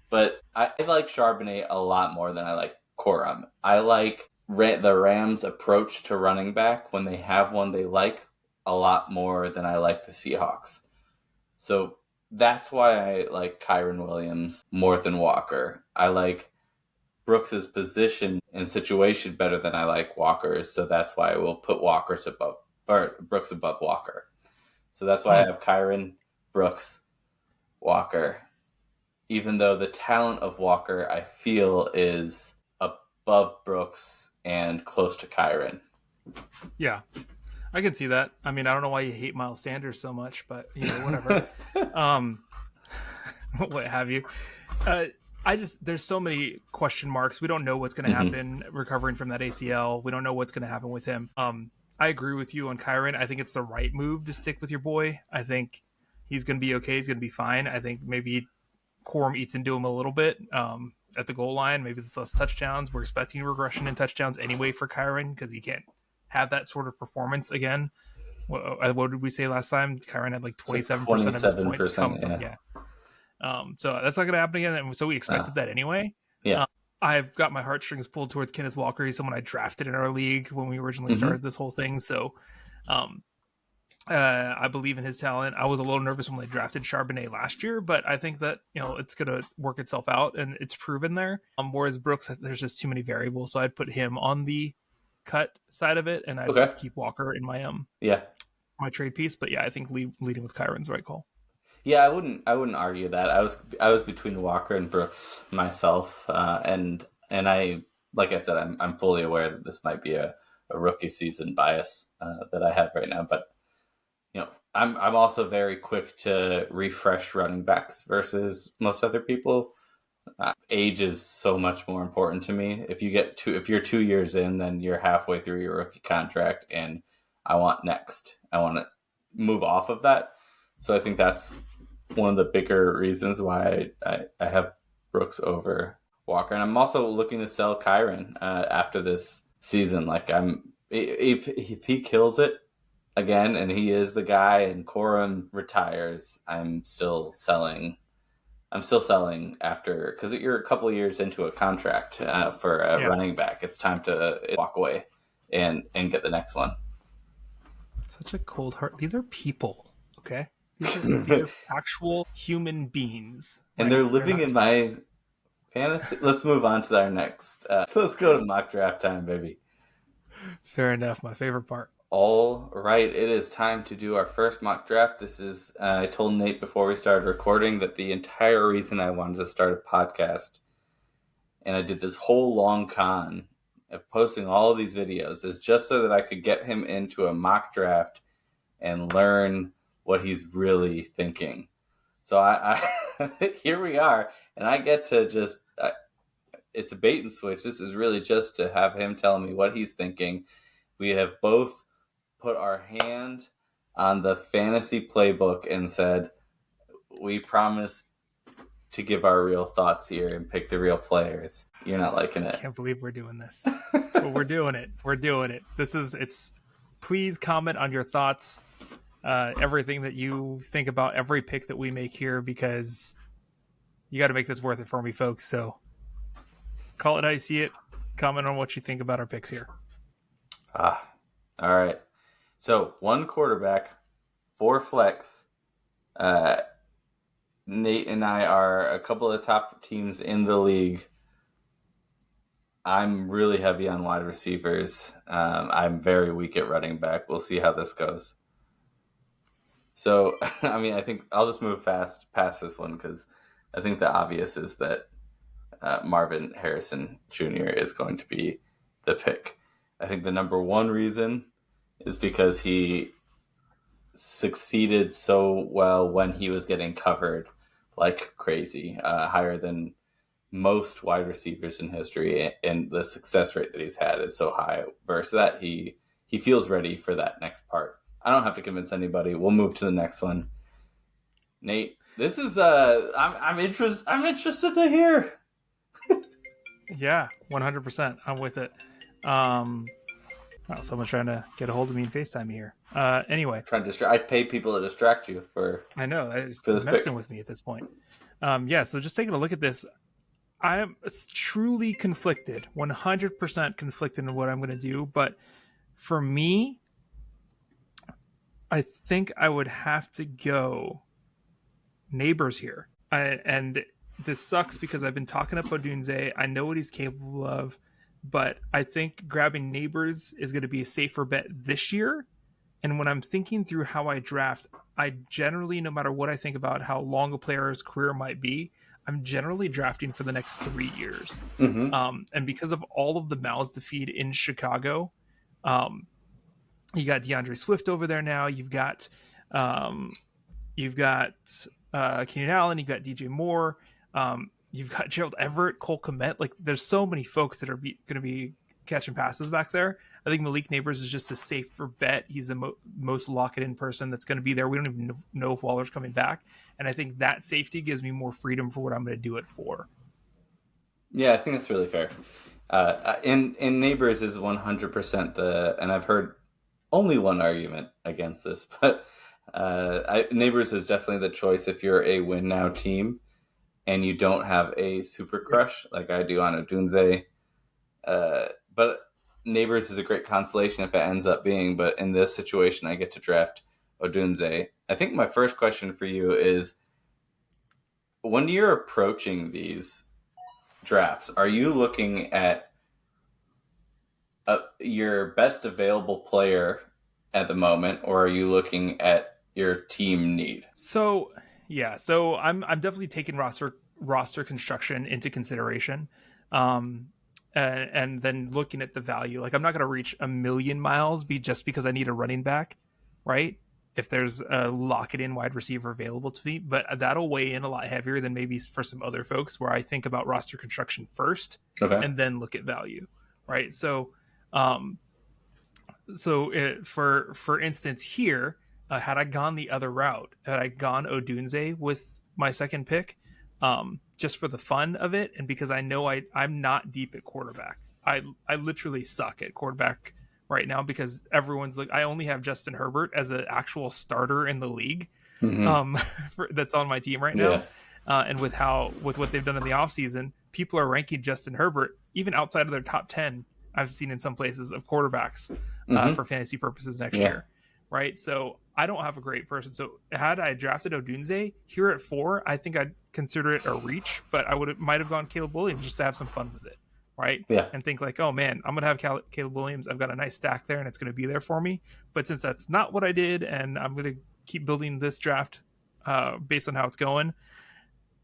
but I like Charbonnet a lot more than I like Corum. I like the Rams' approach to running back when they have one they like a lot more than I like the Seahawks. So that's why I like Kyren Williams more than Walker. I like Brooks's position and situation better than I like Walker's, so that's why I will put Brooks above Walker. So that's why I have Kyren, Brooks, Walker. Even though the talent of Walker, I feel, is above Brooks and close to Kyren. Yeah, I can see that. I mean, I don't know why you hate Miles Sanders so much, but whatever. What have you? There's so many question marks. We don't know what's going to happen recovering from that ACL. We don't know what's going to happen with him. I agree with you on Kyren. I think it's the right move to stick with your boy. I think he's going to be okay. He's going to be fine. I think maybe Corum eats into him a little bit at the goal line. Maybe it's less touchdowns. We're expecting regression in touchdowns anyway for Kyren because he can't have that sort of performance again. What did we say last time? Kyren had like 27% of his points come from so that's not going to happen again. And so we expected that anyway. Yeah. I've got my heartstrings pulled towards Kenneth Walker. He's someone I drafted in our league when we originally started this whole thing. So I believe in his talent. I was a little nervous when they drafted Charbonnet last year, but I think that it's going to work itself out and it's proven there. Whereas Brooks, there's just too many variables, so I'd put him on the cut side of it, and I'd keep Walker in my my trade piece. But yeah, I think leading with Kyren's the right call. Yeah, I wouldn't argue that. I was between Walker and Brooks myself, and I, like I said, I'm fully aware that this might be a rookie season bias that I have right now, but I'm also very quick to refresh running backs versus most other people. Age is so much more important to me. If you're 2 years in, then you're halfway through your rookie contract, and I want to move off of that. So I think that's one of the bigger reasons why I have Brooks over Walker. And I'm also looking to sell Kyren after this season. Like if he kills it again and he is the guy and Corum retires, I'm still selling after, because you're a couple of years into a contract for a running back. It's time to walk away and get the next one. Such a cold heart. These are people, okay? These are actual human beings. And they're living in my fantasy. Let's move on to our next. Let's go to mock draft time, baby. Fair enough. My favorite part. All right. It is time to do our first mock draft. This is, I told Nate before we started recording that the entire reason I wanted to start a podcast, and I did this whole long con of posting all of these videos, is just so that I could get him into a mock draft and learn what he's really thinking. So I here we are, and I get to just, it's a bait and switch. This is really just to have him tell me what he's thinking. We have both put our hand on the fantasy playbook and said, we promise to give our real thoughts here and pick the real players. You're not liking it. I can't believe we're doing this. But we're doing it. We're doing it. Please comment on your thoughts. Everything that you think about every pick that we make here, because you got to make this worth it for me, folks. So call it how you see it. Comment on what you think about our picks here. All right. So 1 quarterback, 4 flex. Nate and I are a couple of top teams in the league. I'm really heavy on wide receivers. I'm very weak at running back. We'll see how this goes. So, I mean, I think I'll just move fast past this one because I think the obvious is that Marvin Harrison Jr. is going to be the pick. I think the number one reason is because he succeeded so well when he was getting covered like crazy, higher than most wide receivers in history, and the success rate that he's had is so high. Versus that, he feels ready for that next part. I don't have to convince anybody. We'll move to the next one. Nate, this is I'm interested to hear. Yeah, 100%. I'm with it. Someone's trying to get a hold of me and FaceTime me here. Anyway, I pay people to distract you for. I know it's for this messing pick. with me at this point. So just taking a look at this, I am truly conflicted, 100% conflicted in what I'm going to do. But for me, I think I would have to go Neighbors here. And this sucks because I've been talking up Odunze. I know what he's capable of, but I think grabbing Neighbors is going to be a safer bet this year. And when I'm thinking through how I draft, I generally, no matter what I think about how long a player's career might be, I'm generally drafting for the next 3 years. Mm-hmm. And because of all of the mouths to feed in Chicago, you got DeAndre Swift over there now. You've got Keenan Allen. You've got DJ Moore. You've got Gerald Everett, Cole Kmet. Like, there's so many folks that are going to be catching passes back there. I think Malik Neighbors is just a safer bet. He's the most lock-it-in person that's going to be there. We don't even know if Waller's coming back. And I think that safety gives me more freedom for what I'm going to do it for. Yeah, I think that's really fair. And Neighbors is 100% and I've heard only one argument against this, but Neighbors is definitely the choice if you're a win now team and you don't have a super crush like I do on Odunze. But Neighbors is a great consolation if it ends up being, but in this situation, I get to draft Odunze. I think my first question for you is, when you're approaching these drafts, are you looking at your best available player at the moment, or are you looking at your team need? So I'm definitely taking roster construction into consideration. And then looking at the value, like I'm not going to reach a million miles just because I need a running back, right? If there's a lock-it-in wide receiver available to me, but that'll weigh in a lot heavier than maybe for some other folks where I think about roster construction first and then look at value, right? So, for instance here, had I gone the other route, had I gone Odunze with my second pick, just for the fun of it, and because I know I'm not deep at quarterback. I literally suck at quarterback right now because everyone's like, I only have Justin Herbert as an actual starter in the league, that's on my team right now. And with what they've done in the offseason, people are ranking Justin Herbert even outside of their top 10. I've seen in some places of quarterbacks for fantasy purposes next year. Right. So I don't have a great person. So had I drafted Odunze here at 4, I think I'd consider it a reach, but I might have gone Caleb Williams just to have some fun with it. Right. Yeah. And think like, oh man, I'm going to have Caleb Williams. I've got a nice stack there and it's going to be there for me. But since that's not what I did, and I'm going to keep building this draft based on how it's going,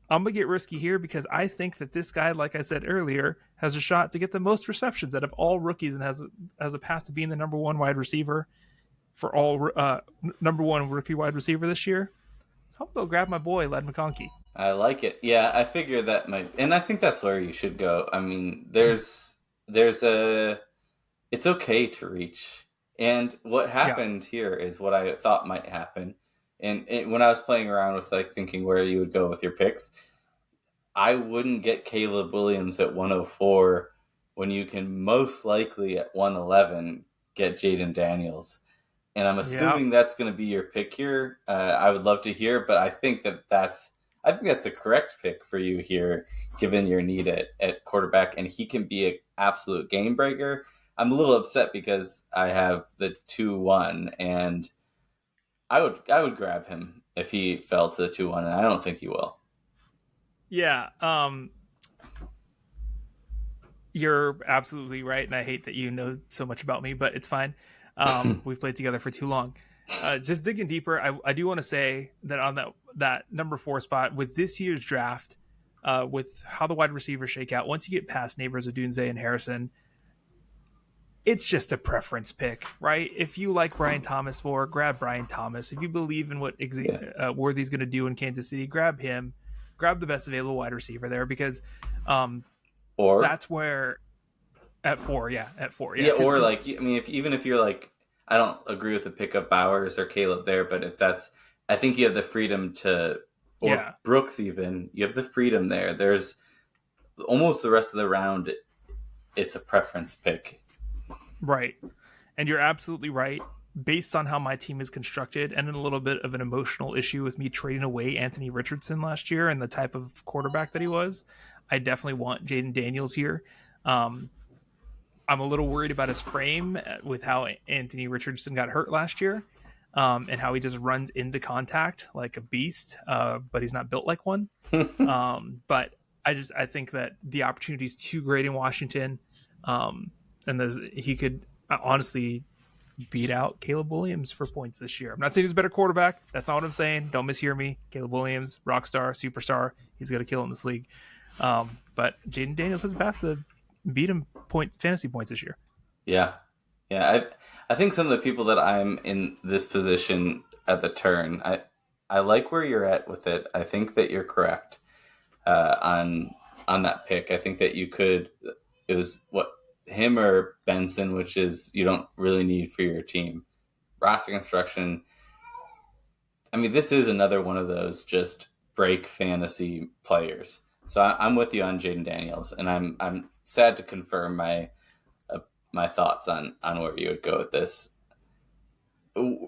I'm going to get risky here because I think that this guy, like I said earlier, has a shot to get the most receptions out of all rookies and has a path to being the number one wide receiver for all number one rookie wide receiver this year. So I'm going to go grab my boy, Ladd McConkey. I like it. Yeah, I figure that might, and I think that's where you should go. I mean, it's okay to reach. And what happened here is what I thought might happen. And when I was playing around with like thinking where you would go with your picks, I wouldn't get Caleb Williams at 104 when you can most likely at 111 get Jaden Daniels. And I'm assuming that's going to be your pick here. I would love to hear, but I think that's a correct pick for you here, given your need at quarterback, and he can be an absolute game breaker. I'm a little upset because I have the 2-1, and I would grab him if he fell to the 2-1, and I don't think he will. Yeah, you're absolutely right, and I hate that you know so much about me, but it's fine. We've played together for too long. Just digging deeper, I do want to say that on that number 4 spot with this year's draft, with how the wide receivers shake out, once you get past Neighbors, Odunze, and Harrison, it's just a preference pick, right? If you like Brian Thomas more, grab Brian Thomas. If you believe in what Worthy's going to do in Kansas City, grab him. Grab the best available wide receiver there, because or that's where at 4. Yeah, or like, I mean, even if you're like, I don't agree with the pickup Bowers or Caleb there, but if that's, I think you have the freedom to, or Brooks even, you have the freedom there. There's almost the rest of the round, it's a preference pick. Right. And you're absolutely right. Based on how my team is constructed, and a little bit of an emotional issue with me trading away Anthony Richardson last year and the type of quarterback that he was, I definitely want Jaden Daniels here. I'm a little worried about his frame with how Anthony Richardson got hurt last year, and how he just runs into contact like a beast, but he's not built like one. But I think that the opportunity is too great in Washington, and he could honestly beat out Caleb Williams for points this year. I'm not saying he's a better quarterback. That's not what I'm saying. Don't mishear me. Caleb Williams, rock star, superstar. He's going to kill in this league. But Jaden Daniels has a path to beat him fantasy points this year. Yeah. I think some of the people that I'm in this position at the turn, I like where you're at with it. I think that you're correct on that pick. I think that you could, it was him or Benson, which is you don't really need for your team. Roster construction, I mean, this is another one of those just break fantasy players. So I'm with you on Jaden Daniels, and I'm sad to confirm my thoughts on where you would go with this.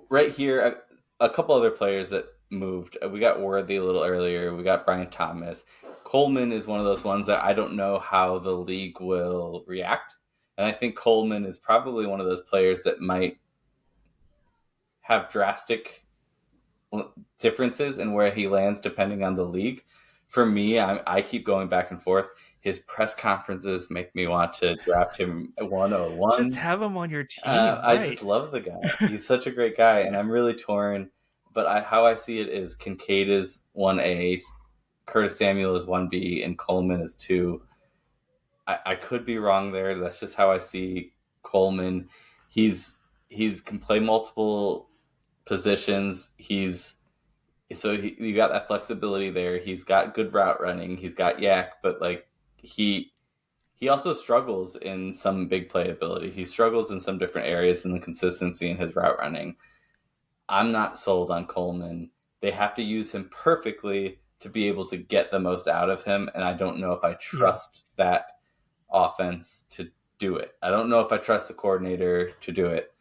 Right here, a couple other players that moved. We got Worthy a little earlier. We got Brian Thomas. Coleman is one of those ones that I don't know how the league will react. And I think Coleman is probably one of those players that might have drastic differences in where he lands depending on the league. For me, I keep going back and forth. His press conferences make me want to draft him 101. Just have him on your team. I just love the guy. He's such a great guy, and I'm really torn. But how I see it is Kincaid is 1A, Curtis Samuel is 1B, and Coleman is 2. I could be wrong there. That's just how I see Coleman. He can play multiple positions. You got that flexibility there. He's got good route running. He's got yak, but like he also struggles in some big playability. He struggles in some different areas in the consistency in his route running. I'm not sold on Coleman. They have to use him perfectly to be able to get the most out of him, and I don't know if I trust that offense to do it. I don't know if I trust the coordinator to do it.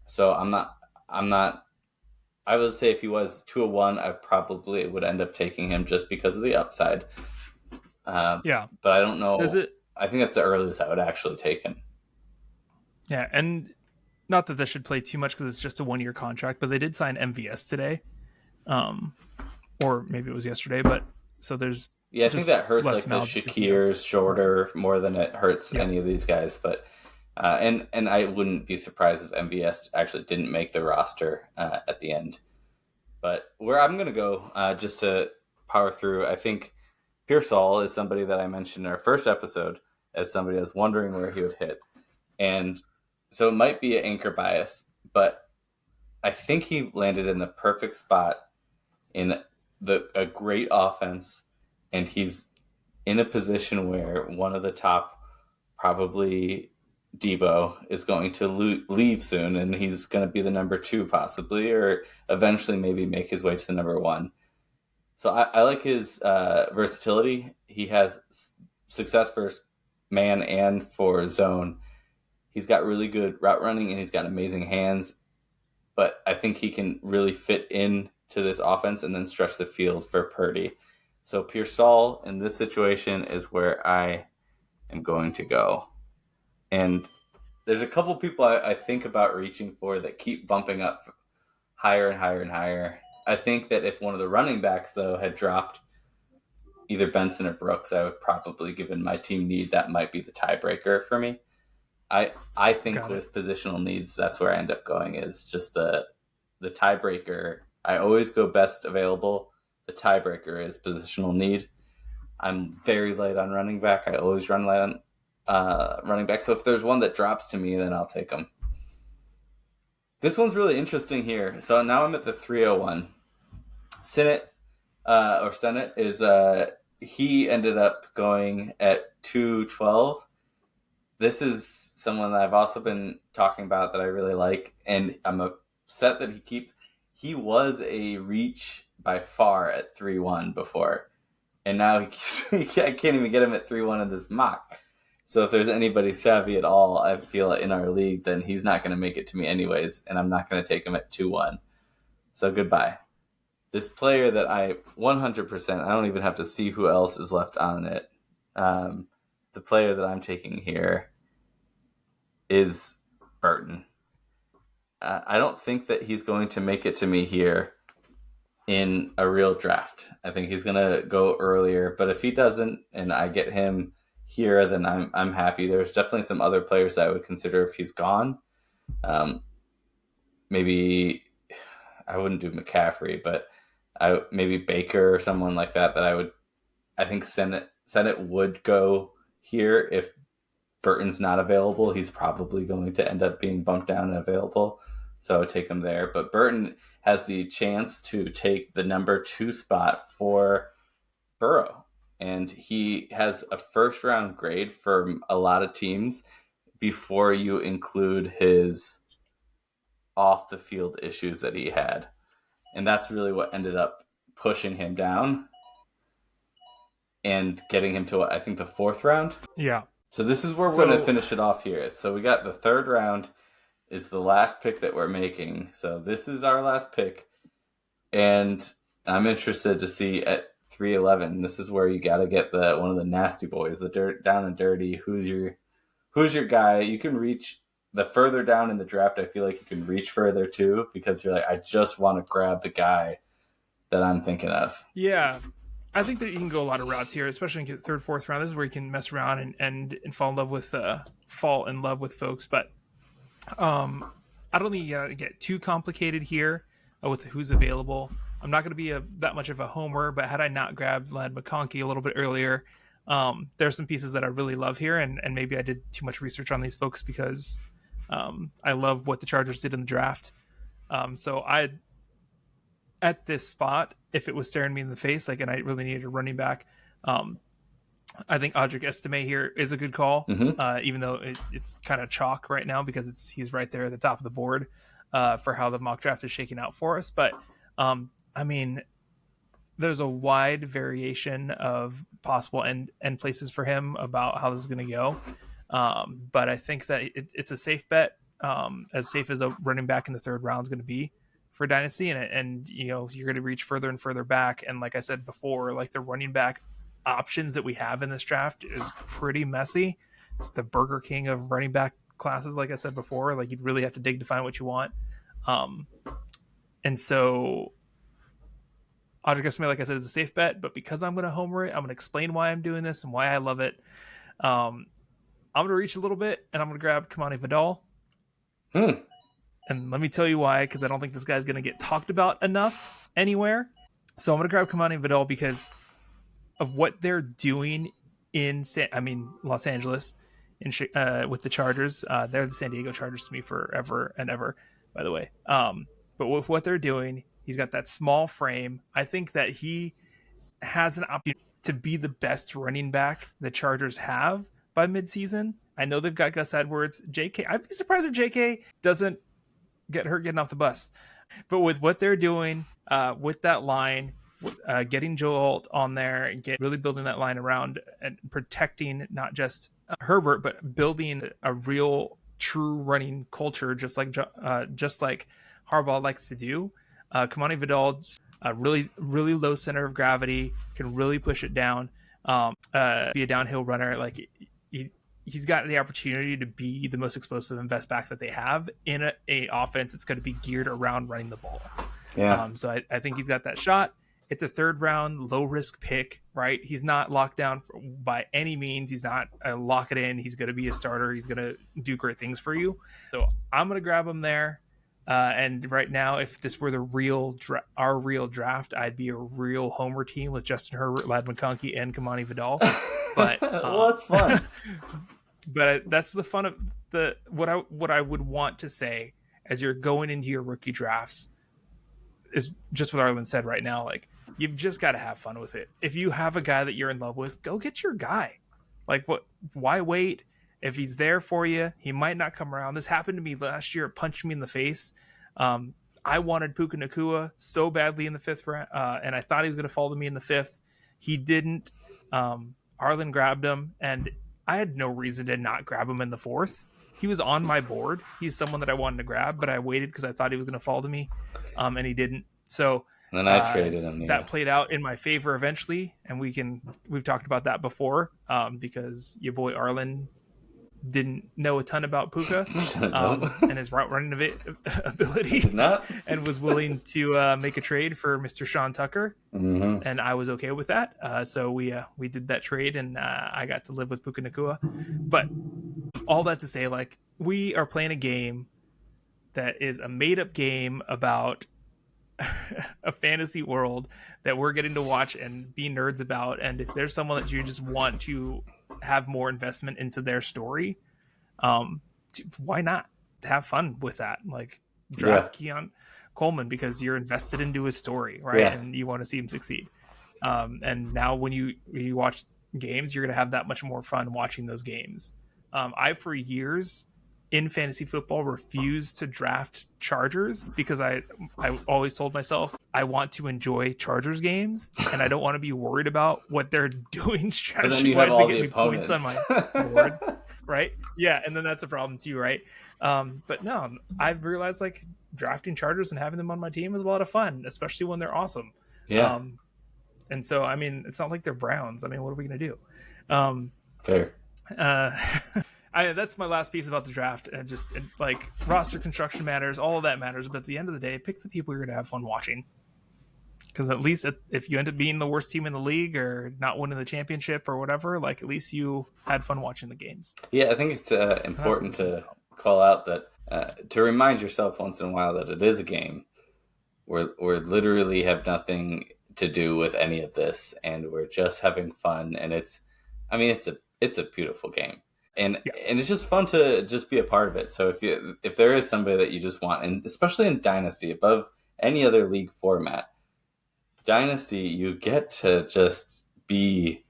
So I'm not I would say if he was 201, I probably would end up taking him just because of the upside. But I don't know. I think that's the earliest I would actually take him. Yeah, and not that this should play too much because it's just a 1-year contract, but they did sign MVS today. Or maybe it was yesterday, but so there's I think that hurts like the Shakir's shorter more than it hurts any of these guys. But and I wouldn't be surprised if MVS actually didn't make the roster at the end. But where I'm going to go, just to power through, I think Pearsall is somebody that I mentioned in our first episode as somebody that's wondering where he would hit. And so it might be an anchor bias, but I think he landed in the perfect spot in a great offense, and he's in a position where one of the top, probably Debo, is going to leave soon, and he's going to be the number 2 possibly, or eventually maybe make his way to the number 1. So I like his versatility. He has success for man and for zone. He's got really good route running, and he's got amazing hands, but I think he can really fit in to this offense and then stretch the field for Purdy. So Pearsall in this situation is where I am going to go. And there's a couple people I think about reaching for that keep bumping up higher and higher and higher. I think that if one of the running backs, though, had dropped either Benson or Brooks, I would probably, given my team need, that might be the tiebreaker for me. I think with positional needs, that's where I end up going, is just the the tiebreaker, I always go best available. The tiebreaker is positional need. I'm very light on running back. I always run light on running back. So if there's one that drops to me, then I'll take them. This one's really interesting here. So now I'm at the 301. Senate is he ended up going at 212. This is someone that I've also been talking about that I really like, and I'm upset that he was a reach by far at 3-1 before, and now I can't even get him at 3-1 in this mock. So if there's anybody savvy at all, I feel in our league, then he's not going to make it to me anyways, and I'm not going to take him at 2-1. So goodbye. This player that I 100%, I don't even have to see who else is left on it. The player that I'm taking here is Burton. I don't think that he's going to make it to me here in a real draft. I think he's going to go earlier, but if he doesn't and I get him here, then I'm happy. There's definitely some other players that I would consider if he's gone. Maybe I wouldn't do McCaffrey, but maybe Baker or someone like that I think Senate would go here. If Burton's not available, he's probably going to end up being bumped down and available. So I would take him there. But Burton has the chance to take the number 2 spot for Burrow. And he has a first round grade for a lot of teams before you include his off the field issues that he had. And that's really what ended up pushing him down and getting him to, I think, the 4th round. Yeah. So this is where we're going to finish it off here. So we got the 3rd round is the last pick that we're making. So this is our last pick. And I'm interested to see at 311. This is where you got to get one of the nasty boys, the down and dirty. Who's your guy? You can reach the further down in the draft. I feel like you can reach further too, because you're like, I just want to grab the guy that I'm thinking of. Yeah. I think that you can go a lot of routes here, especially in the 3rd, 4th round. This is where you can mess around and fall in love with folks. But I don't think you gotta get too complicated here with who's available. I'm not going to be that much of a homer, but had I not grabbed Lad McConkey a little bit earlier, there's some pieces that I really love here, and maybe I did too much research on these folks because I love what the Chargers did in the draft. So at this spot, if it was staring me in the face, and I really needed a running back, I think Audric Estime here is a good call, even though it's kind of chalk right now because he's right there at the top of the board for how the mock draft is shaking out for us. But I mean, there's a wide variation of possible end places for him about how this is going to go. But I think that it's a safe bet, as safe as a running back in the 3rd round is going to be for Dynasty. And you're going to reach further and further back. And like I said before, the running back options that we have in this draft is pretty messy. It's the Burger King of running back classes. Like I said before, you'd really have to dig to find what you want. And so Audric Estime, like I said, is a safe bet, but because I'm going to homer it, I'm going to explain why I'm doing this and why I love it. I'm going to reach a little bit, and I'm going to grab Kamani Vidal. And let me tell you why, because I don't think this guy's going to get talked about enough anywhere. So I'm going to grab Kamani Vidal because of what they're doing in Los Angeles with the Chargers. They're the San Diego Chargers to me forever and ever, by the way. But with what they're doing, he's got that small frame. I think that he has an opportunity to be the best running back the Chargers have by midseason. I know they've got Gus Edwards. JK, I'd be surprised if JK doesn't get hurt getting off the bus. But with what they're doing with that line, getting Joe Alt on there and really building that line around and protecting not just Herbert, but building a real true running culture, just like Harbaugh likes to do. Kamani Vidal, really, really low center of gravity, can really push it down, be a downhill runner. He's got the opportunity to be the most explosive and best back that they have in a offense that's going to be geared around running the ball. Yeah. So I think he's got that shot. It's a 3rd round, low risk pick, right? He's not locked down by any means. He's not lock it in. He's going to be a starter. He's going to do great things for you. So I'm going to grab him there. And right now, if this were our real draft, I'd be a real homer team with Justin Herbert, Lad McConkey, and Kamani Vidal. But well, it's fun. But that's the fun of what I would want to say as you're going into your rookie drafts is just what Arlen said right now. Like, you've just got to have fun with it. If you have a guy that you're in love with, go get your guy. Like, why wait? If he's there for you, he might not come around. This happened to me last year. It punched me in the face. I wanted Puka Nacua so badly in the 5th round, and I thought he was going to fall to me in the 5th. He didn't. Arlen grabbed him, and I had no reason to not grab him in the 4th. He was on my board. He's someone that I wanted to grab, but I waited because I thought he was going to fall to me, and he didn't. So and then I traded him. Yeah. That played out in my favor eventually, and we've talked about that before, because your boy Arlen didn't know a ton about Puka and his route running ability, and was willing to make a trade for Mr. Sean Tucker, and I was okay with that. So we did that trade, and I got to live with Puka Nacua. But all that to say, like, we are playing a game that is a made-up game about a fantasy world that we're getting to watch and be nerds about. And if there's someone that you just want to have more investment into their story, why not have fun with that? Like, draft Keon Coleman because you're invested into his story, right? Yeah. And you want to see him succeed. And now when you watch games, you're going to have that much more fun watching those games. I, for years in fantasy football, refused to draft Chargers because I always told myself I want to enjoy Chargers games and I don't want to be worried about what they're doing strategy-wise to get me points on my board, right? Yeah, and then that's a problem too, right? But no, I've realized, like, drafting Chargers and having them on my team is a lot of fun, especially when they're awesome. Yeah. And so, I mean, it's not like they're Browns. I mean, what are we going to do? Fair. That's my last piece about the draft. And just like, roster construction matters, all of that matters. But at the end of the day, pick the people you're going to have fun watching. Because at least if you end up being the worst team in the league or not winning the championship or whatever, like, at least you had fun watching the games. Yeah, I think it's important to call out that to remind yourself once in a while that it is a game. We're literally have nothing to do with any of this, and we're just having fun. And it's a beautiful game. And it's just fun to just be a part of it. So if there is somebody that you just want, and especially in Dynasty, above any other league format, Dynasty, you get to just be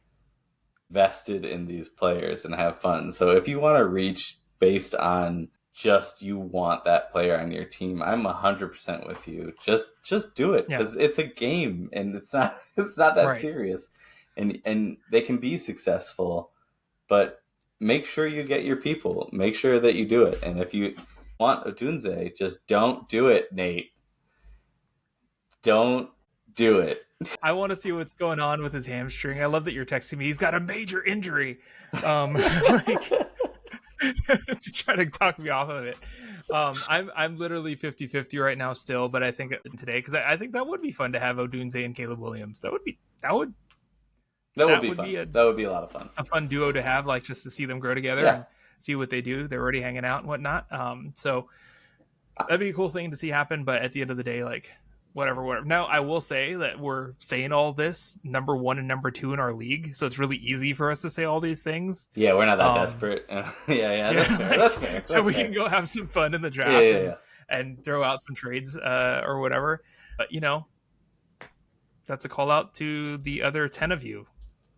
vested in these players and have fun. So if you want to reach based on just you want that player on your team, I'm 100% with you. Just do it, because it's a game and it's not that serious, and they can be successful, but make sure you get your people. Make sure that you do it. And if you want Odunze, just don't do it, Nate. Don't do it. I want to see what's going on with his hamstring. I love that you're texting me. He's got a major injury. To try to talk me off of it. I'm literally 50-50 right now still, but I think today, because I think that would be fun to have Odunze and Caleb Williams. That would be fun. That would be a lot of fun. A fun duo to have, like, just to see them grow together and see what they do. They're already hanging out and whatnot. So that'd be a cool thing to see happen. But at the end of the day, like, whatever. Now, I will say that we're saying all this number 1 and number 2 in our league, so it's really easy for us to say all these things. Yeah, we're not that desperate. That's fair. So we can go have some fun in the draft and throw out some trades or whatever. But, that's a call out to the other 10 of you.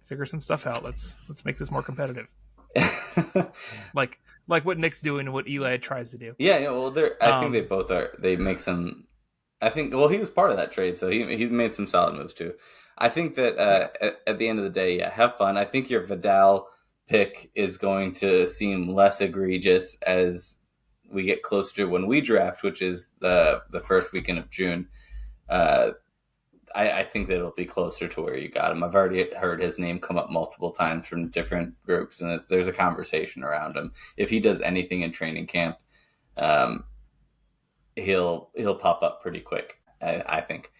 Figure some stuff out. Let's make this more competitive. like what Nick's doing and what Eli tries to do. Yeah, well, I think they both are. They make some. I think. Well, he was part of that trade, so he's made some solid moves too. I think that at the end of the day, have fun. I think your Vidal pick is going to seem less egregious as we get closer to when we draft, which is the first weekend of June. I think that it'll be closer to where you got him. I've already heard his name come up multiple times from different groups, and there's a conversation around him. If he does anything in training camp, he'll pop up pretty quick. I think.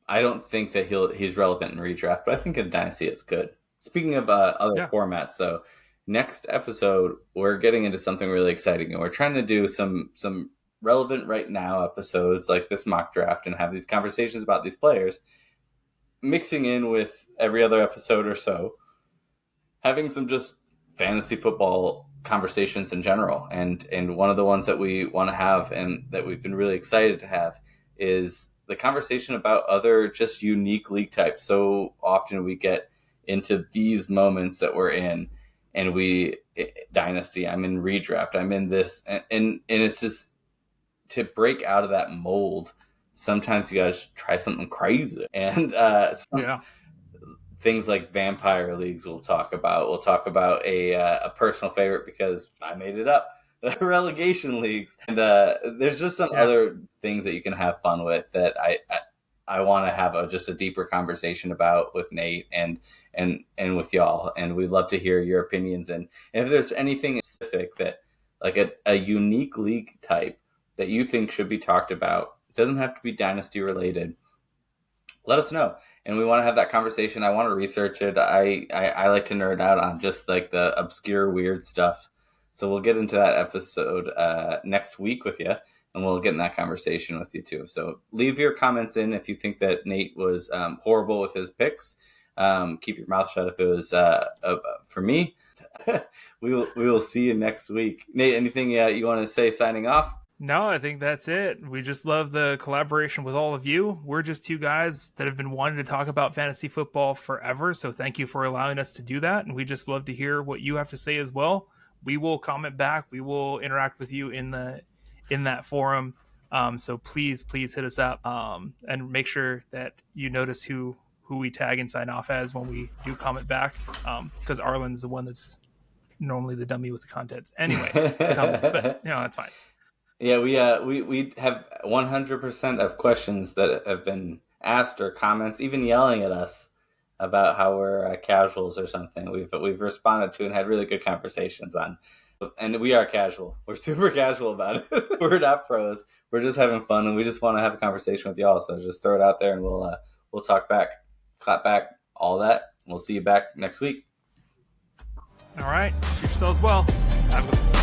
I don't think that he's relevant in redraft, but I think in Dynasty it's good. Speaking of other formats, though, next episode we're getting into something really exciting, and we're trying to do some relevant right now episodes like this mock draft and have these conversations about these players, mixing in with every other episode or so, having some just fantasy football conversations in general. And one of the ones that we want to have and that we've been really excited to have is the conversation about other just unique league types. So often we get into these moments that we're in, and dynasty, I'm in redraft, I'm in this, and it's just to break out of that mold. Sometimes you guys try something crazy, and things like vampire leagues we'll talk about. We'll talk about a personal favorite because I made it up, relegation leagues, and there's just some other things that you can have fun with that I want to have just a deeper conversation about with Nate and with y'all, and we'd love to hear your opinions, and if there's anything specific that like a unique league type that you think should be talked about. It doesn't have to be dynasty related. Let us know. And we want to have that conversation. I want to research it. I like to nerd out on just like the obscure, weird stuff. So we'll get into that episode next week with you, and we'll get in that conversation with you too. So leave your comments in if you think that Nate was horrible with his picks. Keep your mouth shut if it was for me. we will see you next week. Nate, anything you want to say signing off? No, I think that's it. We just love the collaboration with all of you. We're just two guys that have been wanting to talk about fantasy football forever. So thank you for allowing us to do that. And we just love to hear what you have to say as well. We will comment back. We will interact with you in that forum. So please hit us up and make sure that you notice who we tag and sign off as when we do comment back. Because Arlen's the one that's normally the dummy with the contents. Anyway, the comments, but that's fine. Yeah, we have 100% of questions that have been asked or comments, even yelling at us about how we're casuals or something. We've responded to and had really good conversations on, and we are casual. We're super casual about it. We're not pros. We're just having fun, and we just want to have a conversation with y'all. So just throw it out there, and we'll talk back, clap back, all that. We'll see you back next week. All right, treat yourselves well. Have a good